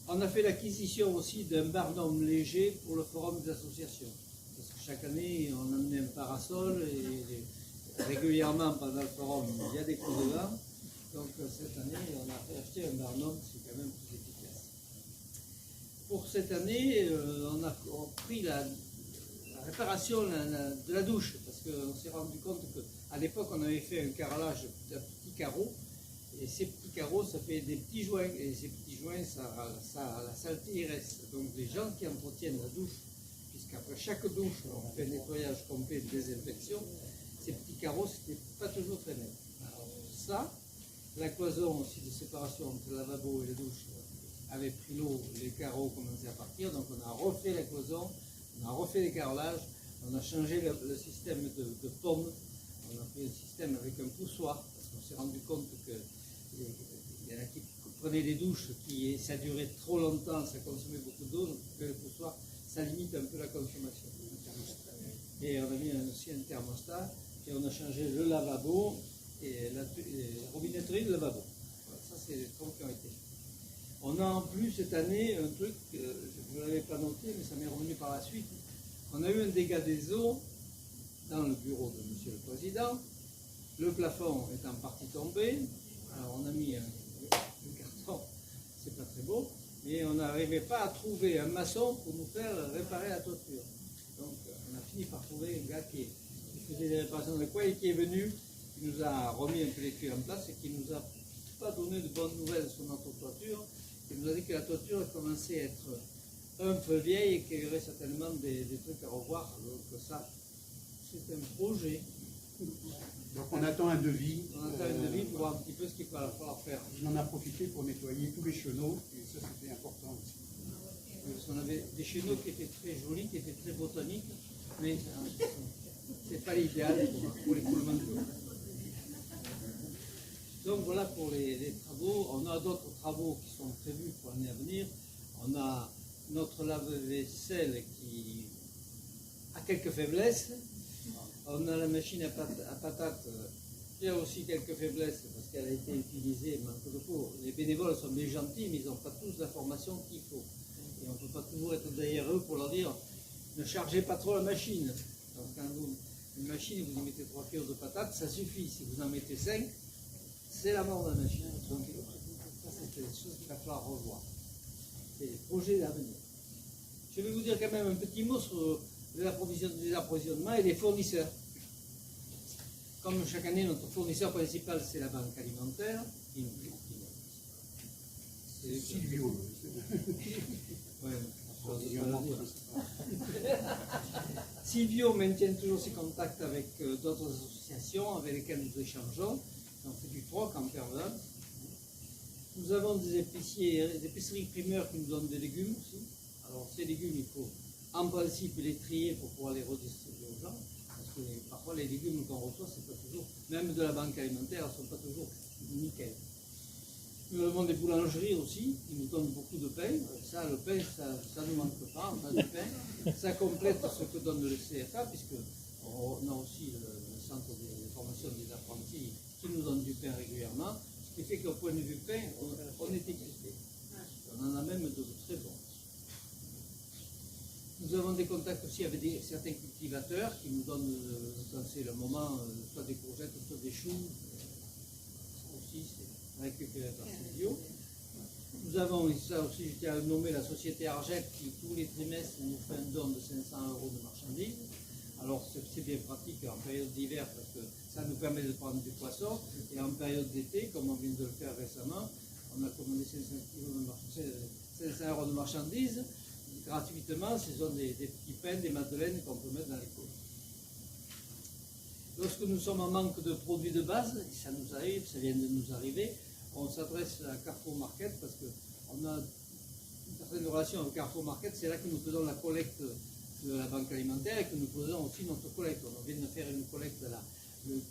On a fait l'acquisition aussi d'un barnum léger pour le forum des associations. Parce que chaque année, on amenait un parasol et régulièrement pendant le forum, il y a des coups de vent. Donc cette année, on a fait acheter un barnum, c'est quand même plus efficace. Pour cette année, on a pris la réparation de la douche, parce qu'on s'est rendu compte qu'à l'époque, on avait fait un carrelage à petits carreaux, et ces petits carreaux, ça fait des petits joints, et ces petits joints, la saleté y reste. Donc les gens qui entretiennent la douche, puisqu'après chaque douche, on fait un nettoyage complet de désinfection, ces petits carreaux, c'était pas toujours très net. Alors ça, la cloison aussi de séparation entre le lavabo et la douche avait pris l'eau, les carreaux commençaient à partir, donc on a refait la cloison, on a refait les carrelages, on a changé le système de pommes, on a pris un système avec un poussoir, parce qu'on s'est rendu compte que il y en a qui prenaient des douches, ça durait trop longtemps, ça consommait beaucoup d'eau, donc le poussoir, ça limite un peu la consommation. Et on a mis aussi un thermostat, et on a changé le lavabo et la robinetterie de lavabo. Voilà, ça c'est les travaux qui ont été. On a en plus cette année un truc, je ne l'avais pas noté, mais ça m'est revenu par la suite. On a eu un dégât des eaux dans le bureau de Monsieur le Président. Le plafond est en partie tombé. Alors on a mis un carton, c'est pas très beau, mais on n'arrivait pas à trouver un maçon pour nous faire réparer la toiture. Donc on a fini par trouver un gars qui faisait des réparations de quoi et qui est venu, qui nous a remis un peu les tuyaux en place et qui nous a pas donné de bonnes nouvelles sur notre toiture. Il nous a dit que la toiture commençait à être un peu vieille et qu'il y aurait certainement des trucs à revoir. Donc ça, c'est un projet. Donc on attend un devis. On attend un devis pour voir un petit peu ce qu'il va falloir faire. Je m'en ai profité pour nettoyer tous les chenaux, et ça c'était important aussi. Parce qu'on avait des chenaux qui étaient très jolis, qui étaient très botaniques, mais c'est pas l'idéal pour l'écoulement de l'eau. Donc voilà pour les travaux. On a d'autres travaux qui sont prévus pour l'année à venir. On a notre lave-vaisselle qui a quelques faiblesses. On a la machine à patates qui a aussi quelques faiblesses parce qu'elle a été utilisée manque de peau. Les bénévoles sont bien gentils, mais ils n'ont pas tous la formation qu'il faut. Et on ne peut pas toujours être derrière eux pour leur dire ne chargez pas trop la machine. Donc quand une machine, vous y mettez 3 kilos de patates, ça suffit. Si vous en mettez 5, c'est la mort de la machine. Donc ça, c'est des choses qu'il va falloir revoir. C'est les projets d'avenir. Je vais vous dire quand même un petit mot sur les approvisionnements et les fournisseurs. Comme chaque année, notre fournisseur principal, c'est la banque alimentaire. C'est Silvio. Ouais, Silvio maintient toujours ses contacts avec d'autres associations avec lesquelles nous échangeons. On fait du troc en permanence. Nous avons des épiceries primeurs qui nous donnent des légumes aussi. Alors ces légumes, il faut en principe les trier pour pouvoir les redistribuer aux gens. Parce que parfois les légumes qu'on reçoit, c'est pas toujours, même de la banque alimentaire, ne sont pas toujours nickel. Nous avons des boulangeries aussi, qui nous donnent beaucoup de pain. Ça, le pain, ça ne manque pas, on a du pain. Ça complète ce que donne le CFA, puisqu'on a aussi le centre de formation des apprentis qui nous donne du pain régulièrement. Ce qui fait qu'au point de vue pain, on est équipé. On en a même de très bons. Nous avons des contacts aussi avec certains cultivateurs qui nous donnent, quand c'est le moment, soit des courgettes, soit des choux. Ça aussi, c'est récupéré par Silvio. Nous avons, ça aussi, je tiens à nommer la société Argette qui, tous les trimestres, nous fait un don de 500 € de marchandises. Alors, c'est bien pratique en période d'hiver parce que ça nous permet de prendre du poisson. Et en période d'été, comme on vient de le faire récemment, on a commandé 500 € de marchandises. Gratuitement, ce sont des petits pains, des madeleines qu'on peut mettre dans les colis. Lorsque nous sommes en manque de produits de base, ça nous arrive, ça vient de nous arriver, on s'adresse à Carrefour Market parce qu'on a une certaine relation avec Carrefour Market, c'est là que nous faisons la collecte de la banque alimentaire et que nous faisons aussi notre collecte. On vient de faire une collecte le 10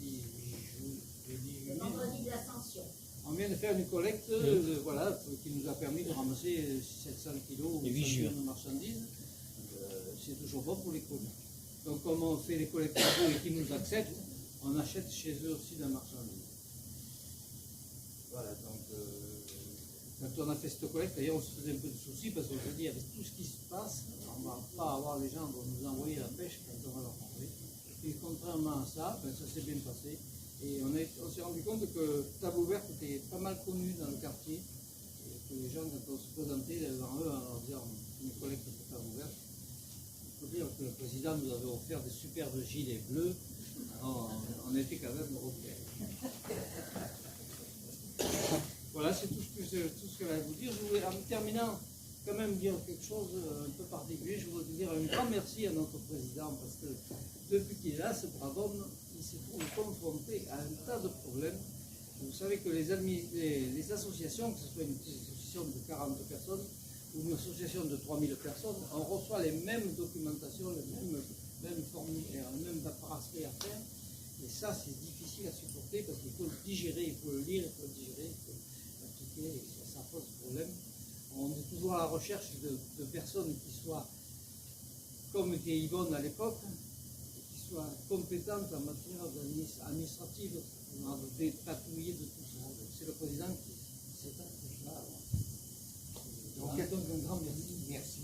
juillet. Le vendredi de l'Ascension. On vient de faire une collecte voilà, qui nous a permis de ramasser 700 kilos ou 800 de marchandises. C'est toujours bon pour les colis. Donc comme on fait les collecteurs et qu'ils nous acceptent, on achète chez eux aussi de la marchandise. Voilà, donc quand on a fait cette collecte, d'ailleurs on se faisait un peu de soucis parce qu'on s'est dit avec tout ce qui se passe, on ne va pas avoir les gens vont nous envoyer à la pêche quand on va leur manger. Et contrairement à ça, ça s'est bien passé. Et on s'est rendu compte que Table Ouverte était pas mal connu dans le quartier. Et que les gens, quand on se présentait devant eux en leur disant une collecte pour Table Ouverte, il faut dire que le président nous avait offert des superbes gilets bleus. Alors, on était quand même européens. Voilà, c'est tout ce que j'allais vous dire. Je voulais, en terminant, quand même dire quelque chose un peu particulier. Je voudrais dire un grand merci à notre président parce que depuis qu'il est là, ce brave homme, il se trouve confronté à un tas de problèmes. Vous savez que les associations, que ce soit une association de 40 personnes ou une association de 3000 personnes, on reçoit les mêmes documentations, les mêmes formulaires, les mêmes paperasseries à faire. Et ça, c'est difficile à supporter parce qu'il faut le digérer, il faut le lire, il faut le digérer, il faut l'appliquer, et ça pose problème. On est toujours à la recherche de personnes qui soient, comme était Yvonne à l'époque, qui soient compétentes en matière administrative. On a dépatouillé de tout ça. C'est le président qui s'est attaché là. Donc un grand merci. Merci.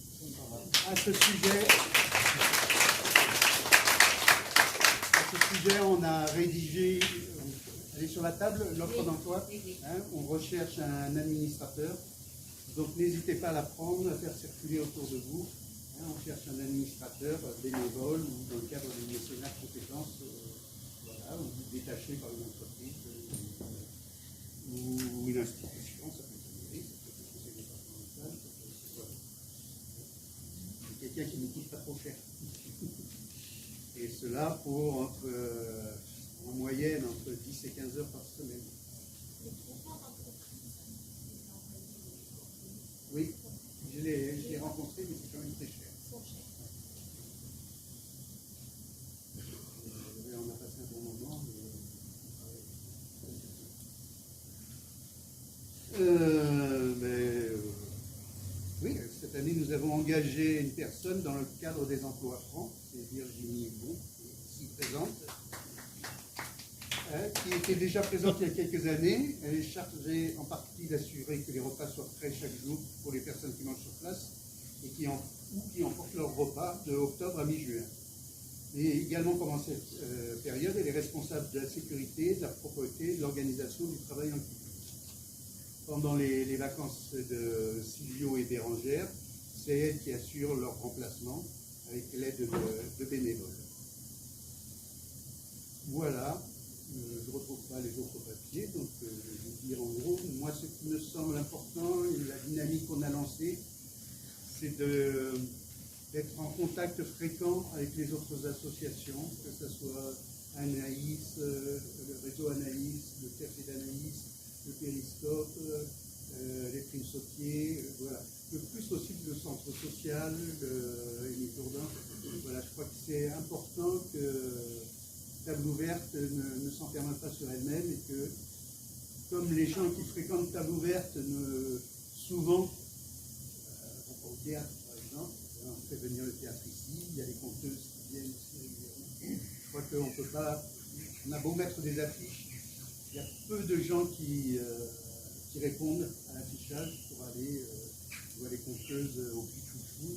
À ce sujet, on a rédigé, elle est sur la table, l'offre d'emploi. Hein, on recherche un administrateur. Donc n'hésitez pas à la prendre, à faire circuler autour de vous. Hein, on cherche un administrateur bénévole ou dans le cadre d'une mécénat de compétences, voilà, ou détaché par une entreprise ou une institution, ça peut être une mairie, ça peut être le conseil départemental, ça peut être voilà. Quelqu'un qui ne coûte pas trop cher. Et cela pour en moyenne entre 10 et 15 heures par semaine. Oui, je l'ai rencontré, mais c'est quand même très cher. On a passé un bon moment. Oui, cette année, nous avons engagé une personne dans le cadre des emplois francs, c'est Virginie Bon, ici présente, qui était déjà présente il y a quelques années. Elle est chargée en partie d'assurer que les repas soient frais chaque jour pour les personnes qui mangent sur place et qui emportent leur repas de octobre à mi-juin. Et également, pendant cette période, elle est responsable de la sécurité, de la propreté, de l'organisation du travail en public. Pendant les vacances de Silvio et Bérangère, c'est elle qui assure leur remplacement avec l'aide de bénévoles. Voilà, je ne retrouve pas les autres papiers, donc je vais vous dire en gros, moi ce qui me semble important, la dynamique qu'on a lancée, c'est d'être en contact fréquent avec les autres associations, que ce soit Anaïs, le réseau Anaïs, le café d'Anaïs, le périscope, les primes sautiers, voilà. Le plus possible le centre social, Émile Jourdain. Voilà, je crois que c'est important que Table Ouverte ne s'enferme pas sur elle-même et que, comme les gens qui fréquentent Table Ouverte, souvent, vont pas au théâtre par exemple, on fait venir le théâtre ici, il y a les conteuses qui viennent aussi régulièrement. Je crois qu'on peut pas, on a beau mettre des affiches, il y a peu de gens qui répondent à l'affichage pour aller voir les conteuses au Pichoufou.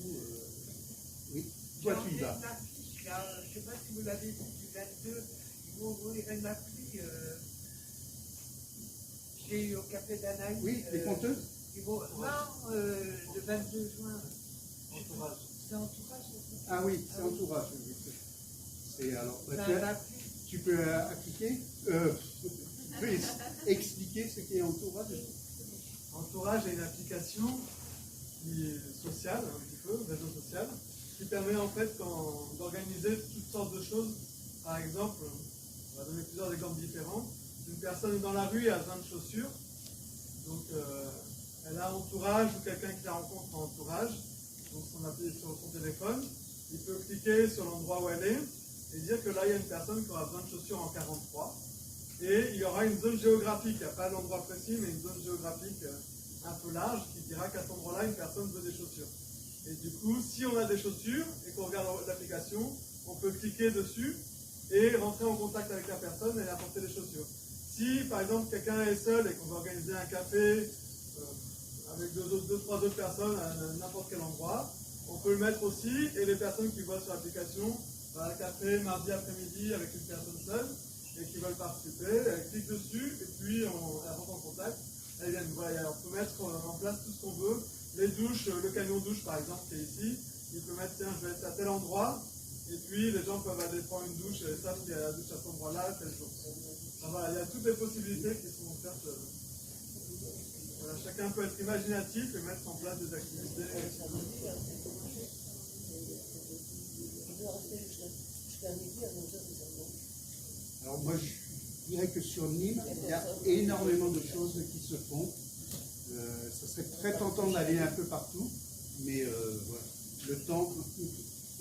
Oui, toi tu y vas. Je ne sais pas si vous l'avez vu, du 22, ils vont ouvrir une appli. J'ai eu au café d'Anaïs. Oui, les conteuses. Non, le 22 juin. Entourage. C'est Entourage. Ah oui, c'est Entourage. C'est alors. Tu peux appliquer tu peux expliquer ce qu'est Entourage? Entourage est une application sociale, un petit peu, réseau social, qui permet en fait d'organiser toutes sortes de choses. Par exemple, on va donner plusieurs exemples différents. Une personne est dans la rue et a besoin de chaussures. Donc elle a Entourage ou quelqu'un qui la rencontre en Entourage. Donc on appuie sur son téléphone. Il peut cliquer sur l'endroit où elle est et dire que là il y a une personne qui aura besoin de chaussures en 43. Et il y aura une zone géographique, il n'y a pas l'endroit précis, mais une zone géographique un peu large qui dira qu'à cet endroit-là, une personne veut des chaussures. Et du coup, si on a des chaussures et qu'on regarde l'application, on peut cliquer dessus et rentrer en contact avec la personne et apporter les chaussures. Si, par exemple, quelqu'un est seul et qu'on veut organiser un café avec deux, trois autres personnes à n'importe quel endroit, on peut le mettre aussi, et les personnes qui voient sur l'application, un café mardi après-midi avec une personne seule, et qui veulent participer, elles cliquent dessus, et puis elles rentrent en contact. Elles viennent, voilà, on peut mettre en place tout ce qu'on veut. Les douches, le camion douche par exemple qui est ici, il peut mettre, tiens, je vais être à tel endroit, et puis les gens peuvent aller prendre une douche, et savent qu'il y a la douche à cet endroit-là, tel jour. Enfin, voilà, il y a toutes les possibilités qui sont offertes. Voilà, chacun peut être imaginatif et mettre en place des activités. Alors moi, je dirais que sur Nîmes, il y a énormément de choses qui se font. Ça serait très tentant d'aller un peu partout, mais voilà. Le temps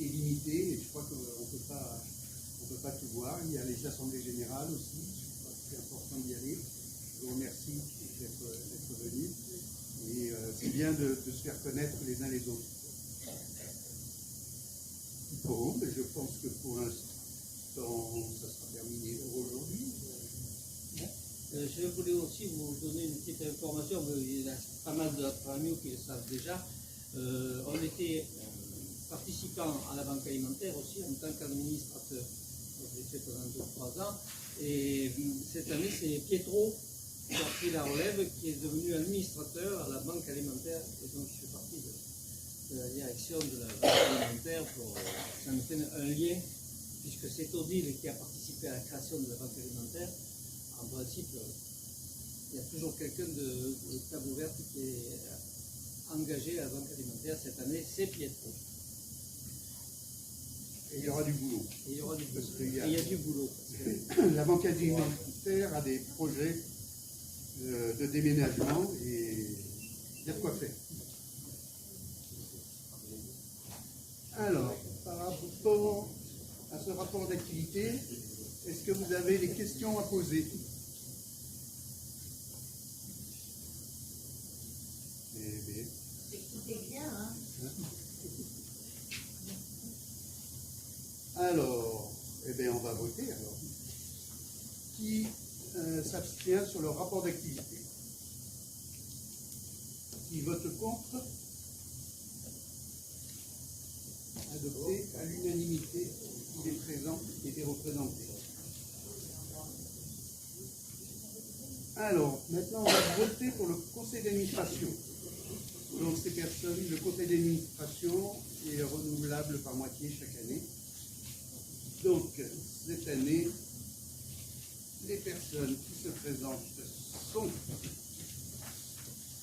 est limité et je crois qu'on ne peut pas tout voir. Il y a les assemblées générales aussi, je crois que c'est important d'y aller. Je vous remercie d'être venus et c'est bien de se faire connaître les uns les autres. Bon, mais je pense que pour l'instant, ça sera terminé pour aujourd'hui. Je voulais aussi vous donner une petite information, il y a pas mal d'amis qui le savent déjà. On était participant à la banque alimentaire aussi en tant qu'administrateur. J'ai fait pendant 2-3 ans. Et cette année, c'est Pietro qui a pris la relève, qui est devenu administrateur à la banque alimentaire. Et donc, je fais partie de la direction de la banque alimentaire. Ça me fait un lien, puisque c'est Odile qui a participé à la création de la banque alimentaire. En principe, il y a toujours quelqu'un de Table Ouverte qui est engagé à la banque alimentaire. Cette année, c'est Pietro. Et il y aura du boulot. Et il y aura du boulot. Parce qu'il y a- Et il y a du boulot. Parce que La banque alimentaire a des projets de déménagement et il y a de quoi faire. Alors, par rapport à ce rapport d'activité, est-ce que vous avez des questions à poser? Écoutez bien, hein. Alors, eh bien, on va voter alors. Qui s'abstient sur le rapport d'activité? Qui vote contre? Adopté à l'unanimité des présents et des représentés. Alors, maintenant, on va voter pour le conseil d'administration. Donc, ces personnes, le conseil d'administration est renouvelable par moitié chaque année. Donc, cette année, les personnes qui se présentent sont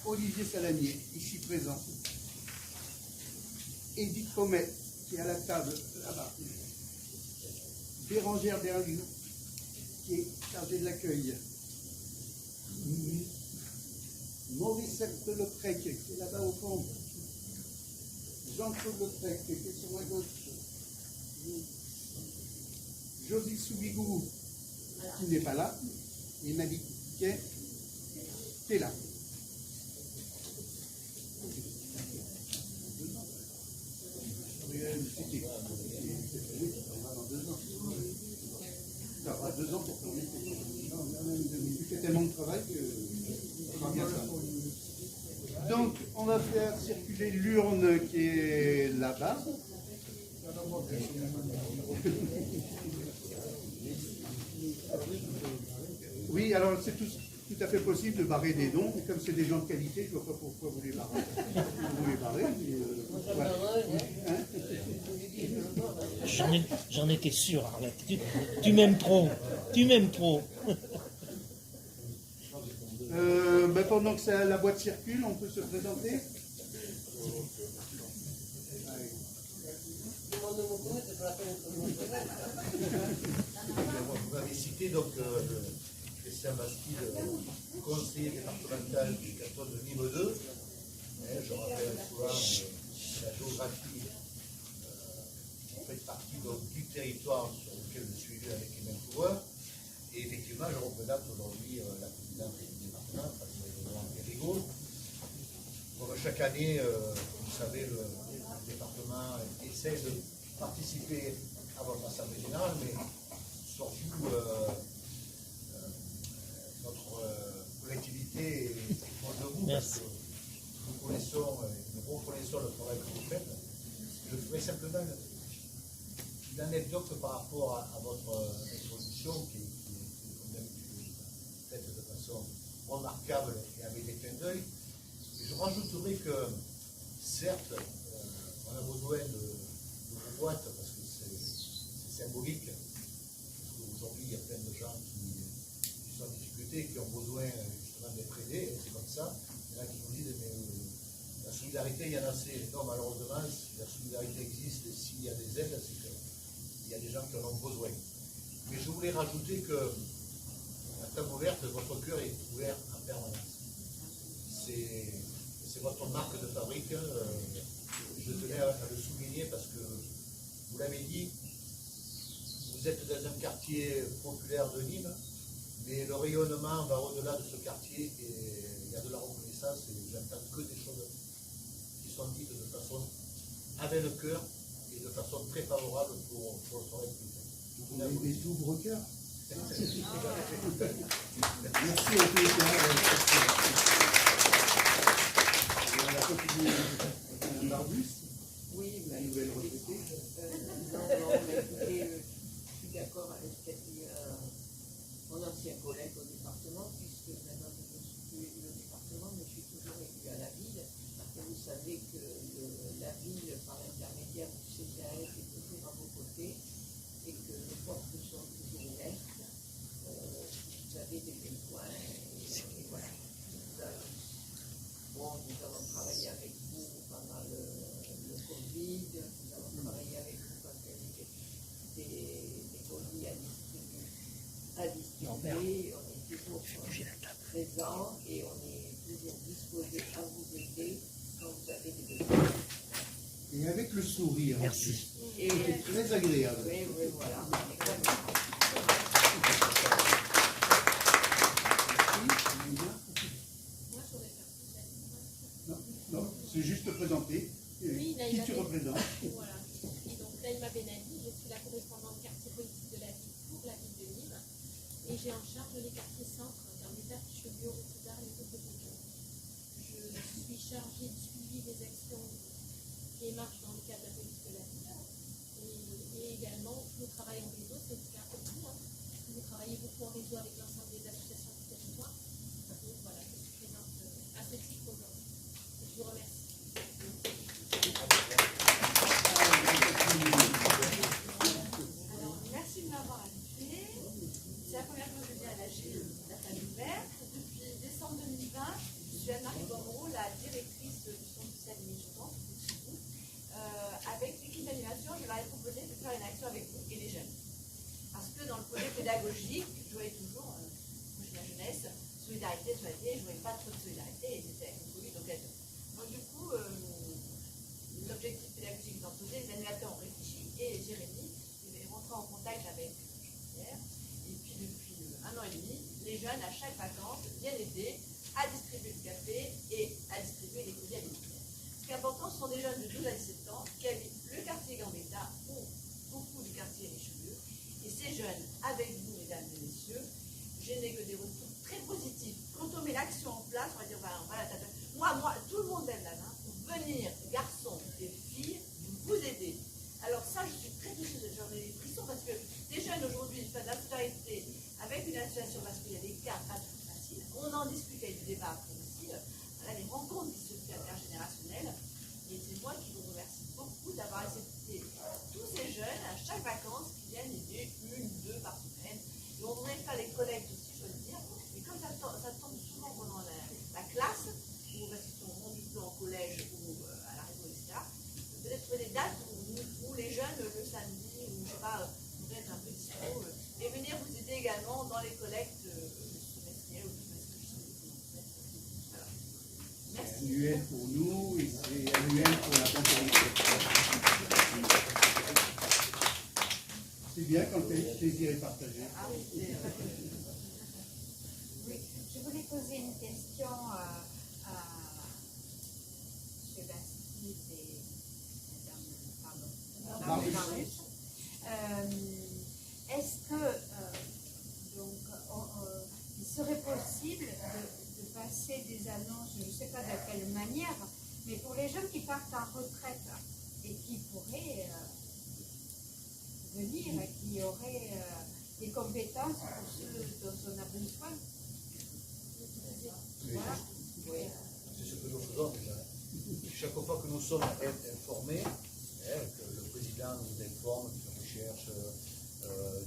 Olivier Salanier, ici présent, Edith Pommet, qui est à la table là-bas, Bérangère Berliou, qui est chargée de l'accueil, Maurice Leprec, qui est là-bas au fond, Jean-Claude Leprec, qui est sur ma gauche, Josie Soubigou, qui n'est pas là, et Madi qui est là. Ça aura 2 ans pour tourner. Il fait tellement de travail que ça va bien ça. Donc, on va faire circuler l'urne qui est là-bas. Oui, alors c'est tout à fait possible de barrer des dons, mais comme c'est des gens de qualité, je ne vois pas pourquoi vous les barrez. Vous les barrez, mais voilà. Hein? J'en étais sûr, Arlette. Tu m'aimes trop. Tu m'aimes trop. Ben, pendant que la boîte circule, on peut se présenter. Vous m'avez cité donc Christian Bastide, conseiller départemental du canton de Nîmes 2. Je rappelle souvent la géographie fait partie donc, du territoire sur lequel je suis élu avec les mêmes pouvoirs. Et effectivement, je représente aujourd'hui la présidente du département, François Périgaud. Comme chaque année, comme vous savez, le département essaie de participer à votre assemblée générale, mais surtout notre collectivité est proche de vous, parce que nous reconnaissons le travail que vous faites. Je ferai simplement une anecdote par rapport à votre introduction qui est comme d'habitude faite de façon remarquable et avec des clins d'œil. Je rajouterai que certes, on a besoin de vos boîtes parce que c'est symbolique. Aujourd'hui, il y a plein de gens qui sont en difficulté, qui ont besoin justement d'être aidés, c'est comme ça. Il y en a qui nous disent, mais la solidarité, il y en a assez. Non, malheureusement, si la solidarité existe et s'il y a des aides, c'est qu'il y a des gens qui en ont besoin. Mais je voulais rajouter que la table ouverte, votre cœur est ouvert en permanence. C'est votre marque de fabrique. Je tenais à le souligner parce que, vous l'avez dit, vous êtes dans un quartier populaire de Nîmes, mais le rayonnement va au-delà de ce quartier et il y a de la reconnaissance et j'entends que des choses qui sont dites de façon avec le cœur et de façon très favorable pour le travail que vous faites. Vous des ouvre-cœurs. Merci à tous les on va continuer avec Barbus. Oui, la nouvelle retraitée. non, mais écoutez, je suis d'accord avec ce qu'a dit mon ancien collègue au département, puisque maintenant je ne suis plus élu au département, mais je suis toujours élu à la ville. Et vous savez que la ville, par l'intermédiaire du CGAS, est toujours à vos côtés et que les portes sont toujours ouvertes. Vous avez des besoins. présents et on est toujours disposé à vous aider quand vous avez des besoins. Et avec le sourire. Merci. Et c'est très agréable. oui, voilà. Exactement. Non, non, c'est juste te présenter. Oui, Qui tu représentes? Voilà. Et donc Naïma Benali, je suis la correspondante quartier politique de la ville pour la ville de Nîmes. Et j'ai en charge les quartiers centres d'Ambetta, Pichelieu, Routard et Cotopaxi. Je suis chargée du suivi des actions qui marchent dans le cadre de la politique de la ville. Et également, nous travaillons en réseau, c'est le cas comme vous. Vous travaillez beaucoup en réseau avec l'ensemble des associations du territoire. Et voilà, je suis présente à ce titre aujourd'hui. Je vous remercie. Alors, merci de m'avoir invité. C'est la première fois que je viens à la famille ouverte. Depuis décembre 2020, je suis Anne-Marie Bordereau, la directrice du Centre social Émigrant, avec l'équipe d'animation, je leur ai proposé de faire une action avec vous et les jeunes. Parce que dans le projet pédagogique, je voyais toujours, moi je suis la jeunesse, solidarité, je ne voyais pas trop de solidarité, et c'était une Covid d'occasion. Donc du coup, l'objectif pédagogique étant posé, les animateurs ont réfléchi, et Jérémy est rentré en contact avec Jean-Pierre, et puis depuis 1 an et demi, les jeunes à chaque vacances viennent aider à distribuer le café et à distribuer les colis alimentaires. Ce qui est important, ce sont des jeunes de 12 à 17 ans qui habitent le quartier Gambetta ou beaucoup du quartier Richelieu. Et ces jeunes, avec vous, mesdames et messieurs, je n'ai que des retours très positifs. Quand on met l'action en place, on va dire, voilà, moi, tout le monde lève la main pour venir, garçons et filles, vous aider. Alors ça, je suis très touchée, j'en ai des frissons, parce que des jeunes aujourd'hui font de la solidarité avec une association, parce qu'il y a des cas pas tout faciles. On en discute avec du débat après aussi. Voilà, les rencontres qui se font intergénérationnelles. Et c'est moi qui vous remercie beaucoup d'avoir accepté tous ces jeunes à chaque vacances qui viennent aider 1, 2 par semaine. Et on voudrait faire les collectes aussi, je veux le dire. Et comme ça tombe souvent pendant la classe, ou parce qu'ils sont rendus peu en collège ou à la réseau, etc., peut-être trouver des dates où les jeunes, le samedi, ou je sais pas, voudraient être un peu dispo, et venir vous aider également dans les collectes semestrielles ou trimestrielles. Voilà. Merci. C'est annuel pour nous et c'est annuel pour la conformité. C'est bien quand le plaisir est partagé. Ah oui, oui, je voulais poser une question à M. Bastide et Madame Marius. Est-ce que il serait possible de passer des annonces, je ne sais pas de quelle manière, mais pour les jeunes qui partent en retraite et qui pourraient venir et qui auraient des compétences pour ceux dont on a besoin. Voilà. Oui, c'est ce que nous faisons déjà. Chaque fois que nous sommes informés, que le président nous informe qu'on recherche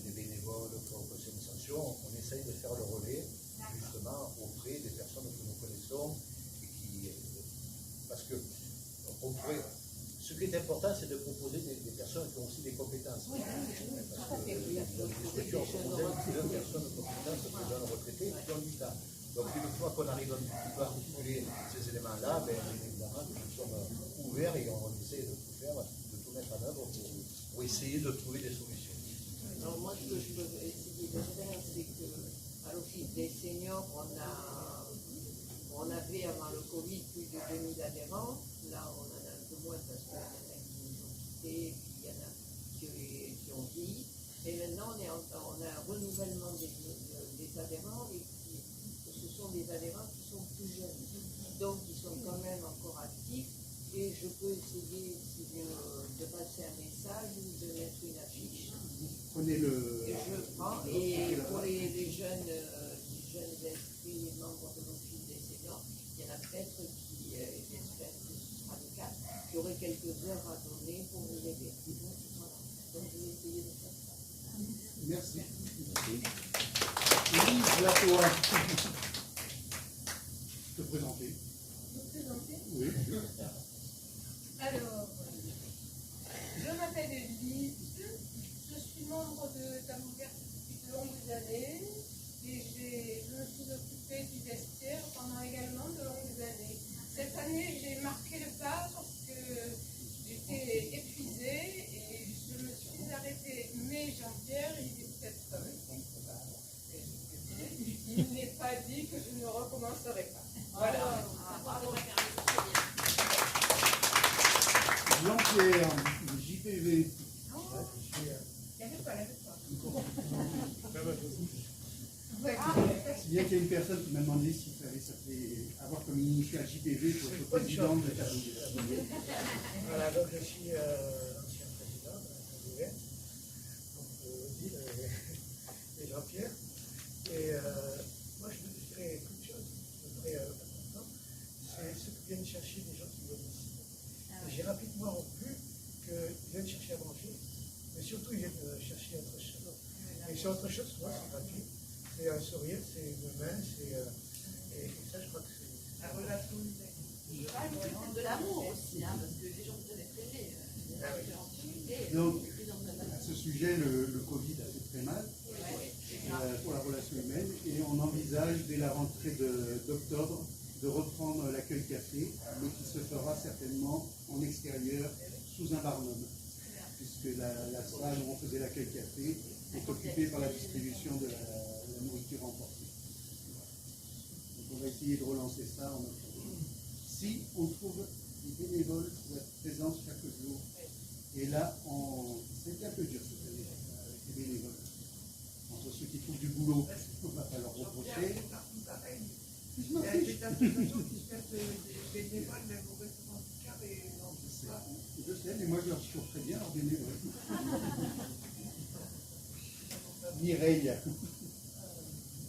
des bénévoles pour poser une sanction, on essaye de faire le relais justement auprès des personnes que nous connaissons et qui, parce que on pourrait, ce qui est important, c'est de proposer des personnes qui ont aussi des compétences. Oui, parce que nous souhaitions proposer 2 personnes compétentes, des jeunes retraités qui ont du temps. Donc une fois qu'on arrive un petit peu à articuler ces éléments-là, bien évidemment, nous sommes ouverts et on essaie de tout faire, de tout mettre en œuvre pour essayer de trouver des solutions. Alors moi, ce que je peux essayer de faire, c'est qu'à l'Office des seniors, on avait avant le Covid plus de 2000 adhérents. Là, on en a un peu moins parce qu'il y en a qui nous ont quittés, puis il y en a qui ont vieilli. Et maintenant, on a un renouvellement des adhérents et ce sont des adhérents qui sont plus jeunes. Donc, ils sont quand même encore actifs. Et je peux essayer de passer un message ou de mettre une affiche. Prenez le. Et je prends. Et pour les jeunes inscrits, membres de l'Office des seniors, il y en a peut-être qui, j'espère que ce sera le cas, qui auraient quelques heures à donner pour nous aider. Voilà. Donc je vais essayer de faire ça. Merci. Lise Latois. Te présenter. Vous présentez? Oui. Alors, je m'appelle Elise, je suis membre de Dame Ouverte depuis de longues années et je me suis occupée du dessin recommencerai pas. Voilà. Jean-Pierre, JPV. Si bien qu'il y a une personne qui m'a demandé s'il fallait avoir comme initial JPV pour être président de la Voilà, donc je suis l'ancien président de la Cabinet, on peut dire, et Jean-Pierre. Et moi, je dirais quelque chose de très important, c'est ce que viennent chercher les gens qui viennent ici. Et j'ai rapidement vu qu'ils viennent chercher à manger, mais surtout ils viennent chercher autre chose. Et c'est autre chose, moi, c'est gratuit. C'est un sourire, c'est une main, et ça, je crois que c'est la relation humaine. C'est de l'amour aussi, hein, parce que les gens vous avez traîné. Donc, à ce sujet, le Covid a fait très mal pour la relation humaine et on envisage dès la rentrée d'octobre de reprendre l'accueil café, mais qui se fera certainement en extérieur sous un barnum, puisque la salle où on faisait l'accueil café est occupée par la distribution de la nourriture emportée. Donc on va essayer de relancer ça en octobre. Si on trouve des bénévoles pour être présents chaque jour, et là, c'est un peu dur cette année avec les bénévoles. Entre ceux qui trouvent du boulot, on ne va pas leur reprocher. Je m'en fiche. Je sais, mais moi je leur trouve très bien leurs bénévoles. Mireille.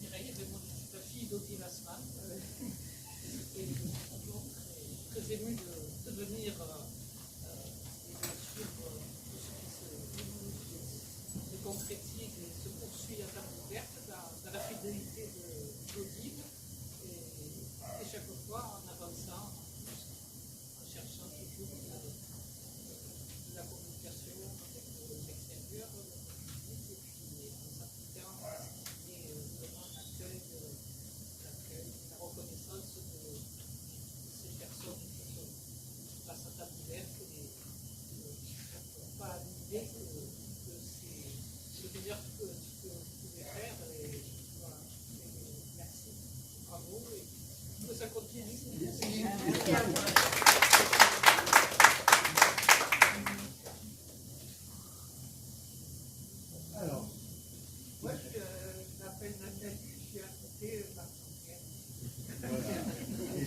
Mireille, c'est la fille d'Audrey Lassman. Et je suis toujours très ému de venir suivre ce qui se concrétise et se poursuit à table ouverte dans la fidélité d'Audrey. Et chaque fois en avançant, en cherchant toujours de la communication avec l'extérieur, et puis en s'appliquant à ce qui est vraiment l'accueil, la reconnaissance de ces personnes qui sont face à table ouverte et pas à l'idée que c'est le meilleur que vous pouvez faire. Et voilà. Et merci, bravo. Et que ça continue. Alors, moi je m'appelle Nathalie, je suis invitée par Jean-Pierre. voilà. Et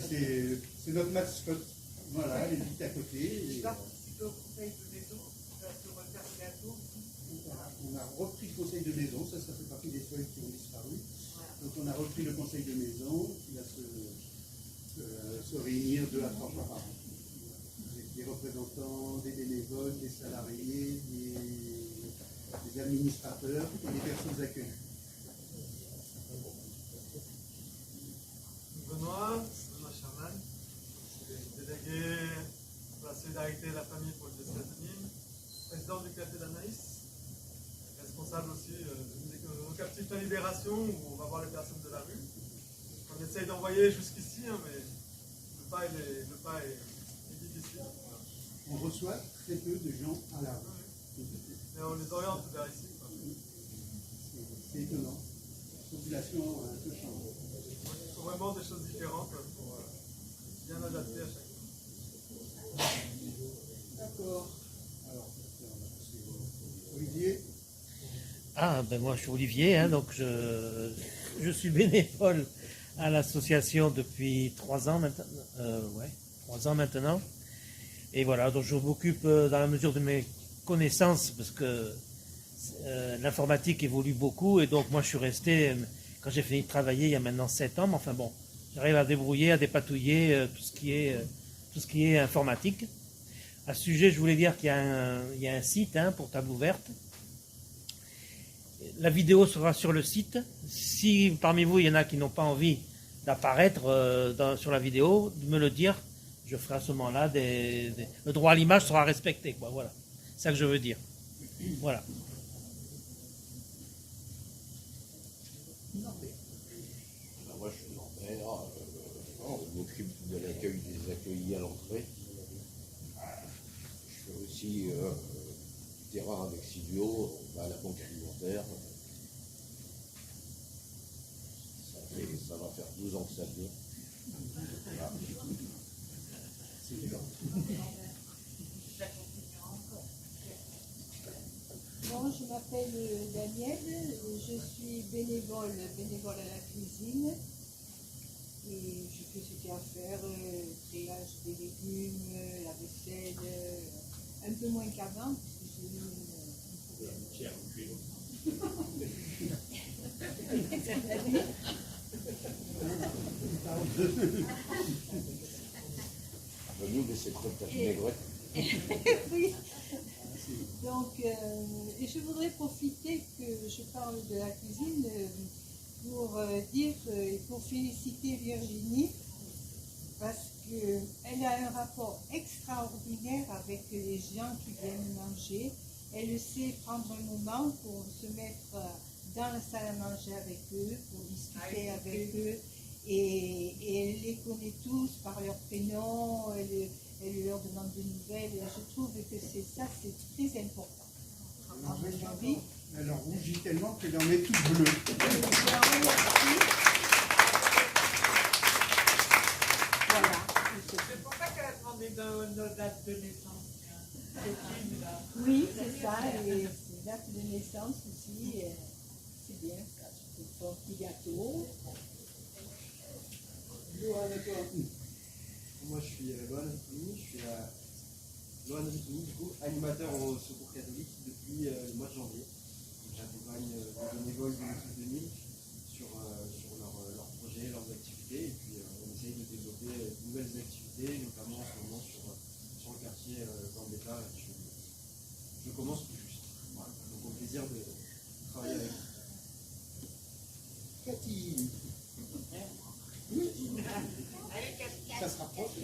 c'est notre mascotte. Voilà, elle est vite à côté. Je participe au conseil de maison, je vais se refaire bientôt. On a repris le conseil de maison, ça fait partie des feuilles qui ont disparu. Donc on a repris le conseil de maison qui va se réunir 2 à 3 fois par an. Avec des représentants, des bénévoles, des salariés, des administrateurs et des personnes accueillies. Benoît Charman, délégué pour la solidarité et la famille pour le diocèse de Nîmes, président du Café d'Anaïs, responsable aussi de Captif la Libération, où on va voir les personnes de la rue. On essaye d'envoyer jusqu'ici, hein, mais le pas est difficile. Voilà. On reçoit très peu de gens à la rue. Mais on les oriente vers ici. C'est étonnant. La population a un peu changé. Il faut vraiment des choses différentes pour bien adapter à chaque fois. D'accord. Alors, Olivier. Ah, ben moi je suis Olivier, hein, donc je suis bénévole à l'association depuis 3 ans maintenant. 3 ans maintenant. Et voilà, donc je m'occupe dans la mesure de mes connaissances, parce que l'informatique évolue beaucoup, et donc moi je suis resté, quand j'ai fini de travailler il y a maintenant 7 ans, mais enfin bon, j'arrive à débrouiller, à dépatouiller tout ce qui est informatique. À ce sujet, je voulais dire qu'il y a un site pour table ouverte. La vidéo sera sur le site. Si parmi vous, il y en a qui n'ont pas envie d'apparaître sur la vidéo, de me le dire. Je ferai à ce moment-là, le droit à l'image sera respecté, quoi. Voilà. C'est ça que je veux dire. Voilà. Moi, je suis Lambert. On m'occupe de l'accueil des accueillis à l'entrée. Je fais aussi du terrain avec Silvio, à la banque alimentaire. Ça va faire 12 ans que ça dure. Voilà. C'est dur. Bon, je m'appelle Danielle, je suis bénévole à la cuisine et je fais ce qu'il y a à faire, triage des légumes, la vaisselle, un peu moins qu'avant parce que j'ai eu un problème. Nous, mais c'est peut-être ta vinaigrette. Oui. Donc, et je voudrais profiter que je parle de la cuisine pour dire et pour féliciter Virginie parce qu'elle a un rapport extraordinaire avec les gens qui viennent manger. Elle sait prendre un moment pour se mettre dans la salle à manger avec eux, pour discuter avec eux. Et elle les connaît tous par leur prénom, elle leur demande des nouvelles. Et je trouve que c'est très important. À mon avis. Elle en rougit tellement qu'elle en est toute bleue. Voilà. C'est pour ça qu'elle a demandé nos dates de naissance. Oui, c'est ça, et c'est date de naissance aussi, c'est bien ça, je fais un petit gâteau. Moi je suis Lohan Antouni, je suis Lohan Antouni, du coup, animateur au Secours catholique depuis le mois de janvier. J'accompagne les bénévoles de l'équipe 2000 sur leurs projets, leurs activités, et puis on essaye de développer de nouvelles activités, notamment en ce moment sur le quartier Gambetta. Je commence tout juste. Voilà. Donc au plaisir de travailler avec vous. Cathy. Ça se rapproche.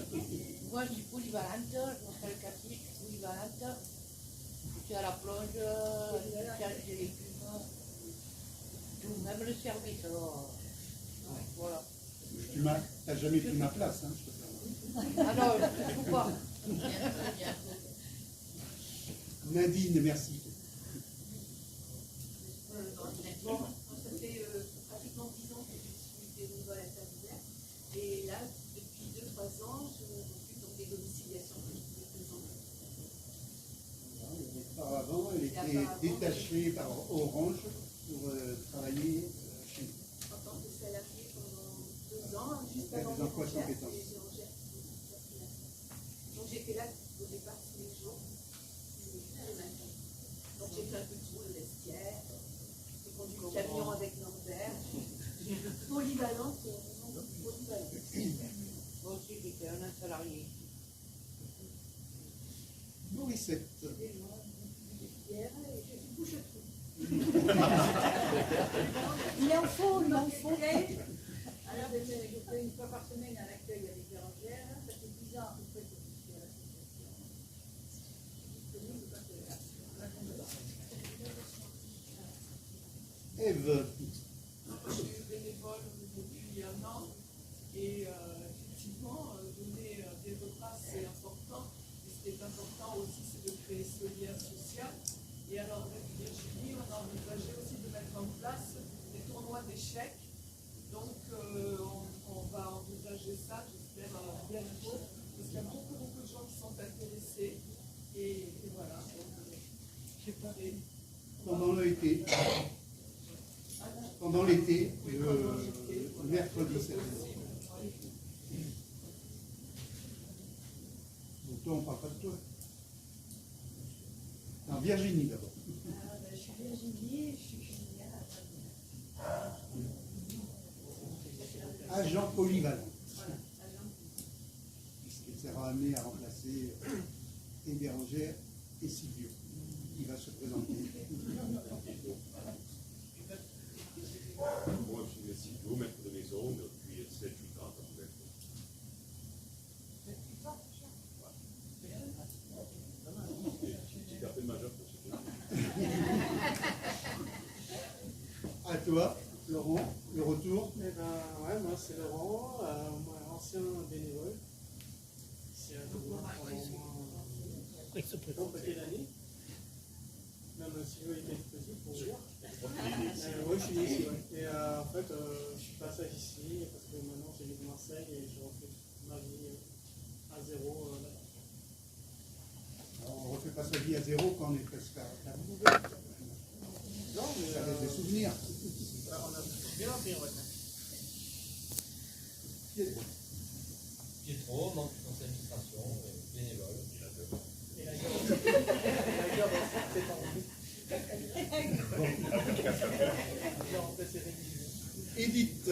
Moi, je suis polyvalente, je m'appelle Cathy, je suis polyvalente. Je suis à la plonge, je cherche des légumes, tout, même le service. Alors, voilà. Tu n'as jamais pris ma place, hein, je te fais. Ah non, je ne joue pas. Nadine, merci. Bon, ça fait pratiquement 10 ans que je suis bénévole intermédiaire. Et là, depuis 2-3 ans, je m'occupe donc des domiciliations de enfants. Auparavant, elle était détachée par Orange pour travailler chez nous. En tant que salariée pendant 2 ans, juste Elle a avant des emplois Bérangère, compétences. et Bérangère qui l'a fait. Donc j'étais là au départ tous les jours, le matin. Donc j'ai fait un peu tout, le vestiaire, j'ai conduit le camion avec Norbert. Polyvalente, vraiment polyvalente. Moi aussi, j'étais un salarié. Morissette. Hier, et je suis bouche-trou. Il en faut, il en faut. Alors, je fais une fois par semaine à l'accueil avec Bérangère. Ça fait 10 ans à peu près que je suis à l'association. Ève. Je suis bénévole depuis 1 an et effectivement, donner des repas, c'est important. Et ce qui est important aussi, c'est de créer ce lien social. Et alors, avec Virginie, on a envisagé aussi de mettre en place des tournois d'échecs. Donc, on va envisager ça, j'espère, bientôt, parce qu'il y a beaucoup de gens qui sont intéressés. Et voilà. Donc, je sais pas. Pendant l'été, le mercredi 7 novembre. Donc toi, on ne parle pas de toi. Non, Virginie d'abord. Je suis Virginie, je suis cuisinière à Fabien. Agent polyvalent. Voilà, agent polyvalent. Puisqu'elle sera amenée à remplacer et Bérangère et Silvio, qui va se présenter. Moi, je suis Silvio, maître de maison depuis 7-8 ans. Petit café majeur pour ceux qui. À toi, Laurent, le retour. Eh ben, ouais, moi c'est Laurent, moi, ancien bénévole. Ici à Douai pendant au moins une paquet d'années. Mais même Sylvain était possible pour dire. Oui, je suis né ici, ouais. Et en fait, je suis passé ici parce que maintenant j'ai de Marseille et je refais ma vie à zéro là-bas. Alors, on ne refait pas sa vie à zéro quand on est presque à la ouverte. Non, mais. Ça laisse des souvenirs. On a bien appris, on va dire. Pietro, membre du conseil d'administration, bénévole. Et la guerre, c'est pas envie. Edith.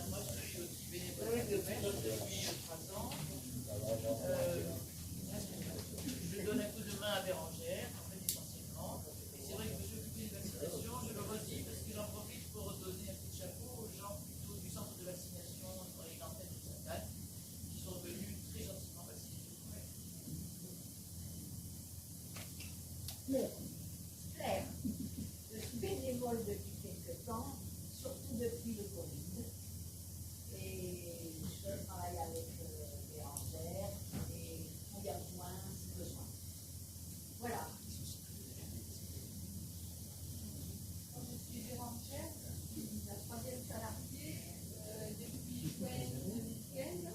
Moi, je suis aussi bénévole depuis 3 ans. Je donne un coup de main à Bérangère, en fait, essentiellement. Et c'est vrai que je suis occupée des vaccinations, je le redis parce que j'en profite pour donner un petit chapeau aux gens plutôt du centre de vaccination dans les antennes de Sainte-Anne, qui sont venus très gentiment vacciner. Claire, je suis bénévole depuis quelque temps, surtout depuis le Covid. Et je travaille avec Bérangère et on y rejoint si besoin. Voilà. Je suis Bérangère, la 3e salariée depuis juin 2015.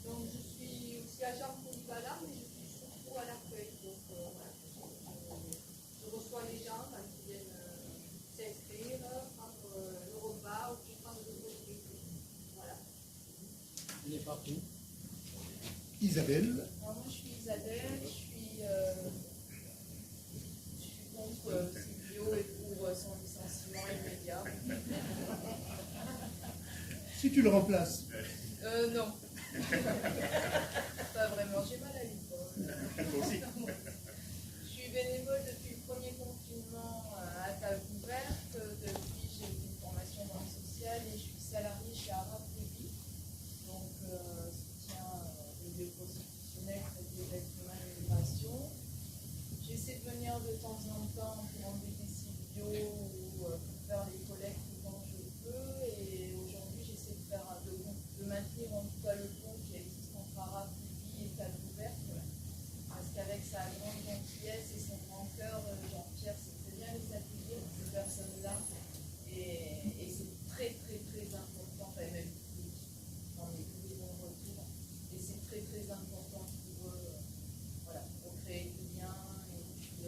Donc je suis aussi agent polyvalent, mais je suis surtout à l'accueil. Donc voilà, je reçois les gens quand ils viennent s'inscrire, prendre le repas ou prendre le colis. Voilà. Il est partout. Isabelle. Alors, moi je suis Isabelle, je suis contre Silvio et pour son licenciement immédiat. Si tu le remplaces. Non. Pas vraiment, j'ai mal à l'épaule. Je suis bénévole depuis le premier confinement à table ouverte. Depuis, j'ai eu une formation dans le social et je suis salariée chez Arabe TV. Donc, soutien des lieux constitutionnels, des êtres humains et l'immigration. J'essaie de venir de temps en temps pour embêter Silvio ou pour faire les collectes quand je peux. Et aujourd'hui, j'essaie de maintenir en tout cas le pont qui existe entre Arabe TV et table ouverte. Parce qu'avec sa grande gentillesse et son grand cœur, Jean-Pierre sait très bien les accueillir, ces personnes-là. Et c'est très, très, très important, enfin même plus, dans les plus bons retours. Et c'est très, très important pour eux, voilà, pour créer du lien et puis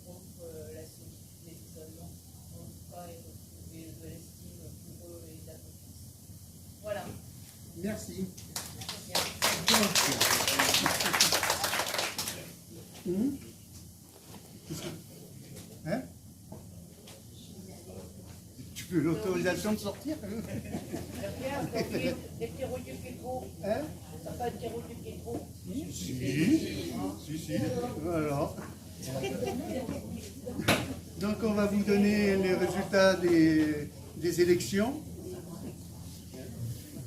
rompre la solitude et l'isolement. En tout cas, et retrouver de l'estime pour eux et de la confiance. Voilà. Merci. Hein? Tu peux l'autorisation de sortir? Hein? Si. Voilà. Donc on va vous donner les résultats des élections.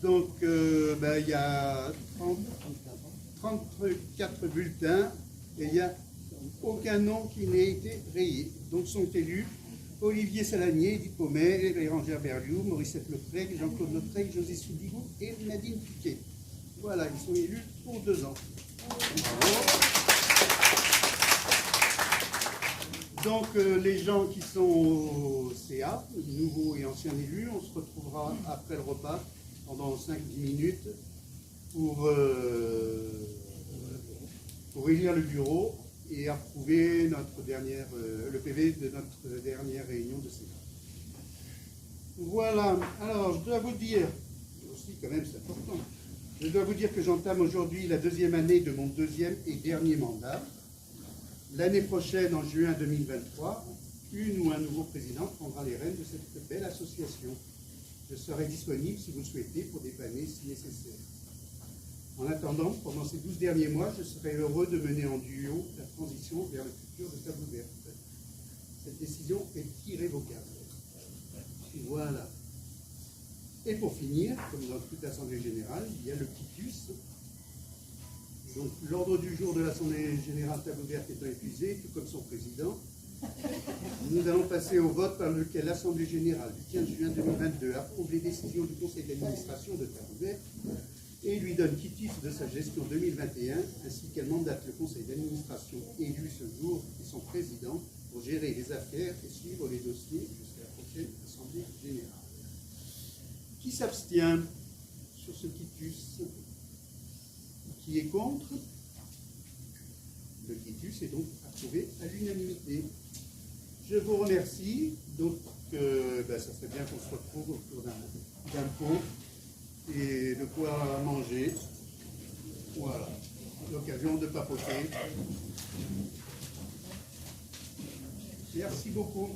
Donc il y a 34 bulletins et il n'y a aucun nom qui n'ait été rayé. Donc sont élus Olivier Salanier, Edith Pomet, Bérangère Berliou, Mauricette Lautrec, Jean-Claude Lautrec, José Soudigou et Nadine Piquet. Voilà, ils sont élus pour 2 ans. Bravo. Donc les gens qui sont au CA, nouveaux et anciens élus, on se retrouvera après le repas pendant 5-10 minutes pour élire le bureau et approuver le PV de notre dernière réunion de CA. Voilà, alors je dois vous dire, aussi quand même c'est important, je dois vous dire que j'entame aujourd'hui la 2e année de mon 2e et dernier mandat. L'année prochaine, en juin 2023, une ou un nouveau président prendra les rênes de cette belle association. Je serai disponible si vous le souhaitez pour dépanner si nécessaire. En attendant, pendant ces 12 derniers mois, je serai heureux de mener en duo la transition vers le futur de Table Ouverte. Cette décision est irrévocable. Voilà. Et pour finir, comme dans toute assemblée générale, il y a le quitus. Donc l'ordre du jour de l'assemblée générale Table Ouverte étant épuisé, tout comme son président, nous allons passer au vote par lequel l'assemblée générale du 15 juin 2022 approuve les décisions du conseil d'administration de Table Ouverte et lui donne quitus de sa gestion 2021, ainsi qu'elle mandate le conseil d'administration élu ce jour et son président pour gérer les affaires et suivre les dossiers jusqu'à la prochaine assemblée générale. Qui s'abstient sur ce quitus? Qui est contre? Le quitus est donc approuvé à l'unanimité. Je vous remercie. Donc, ça serait bien qu'on se retrouve autour d'un pot et de quoi manger. Voilà. L'occasion de papoter. Merci beaucoup.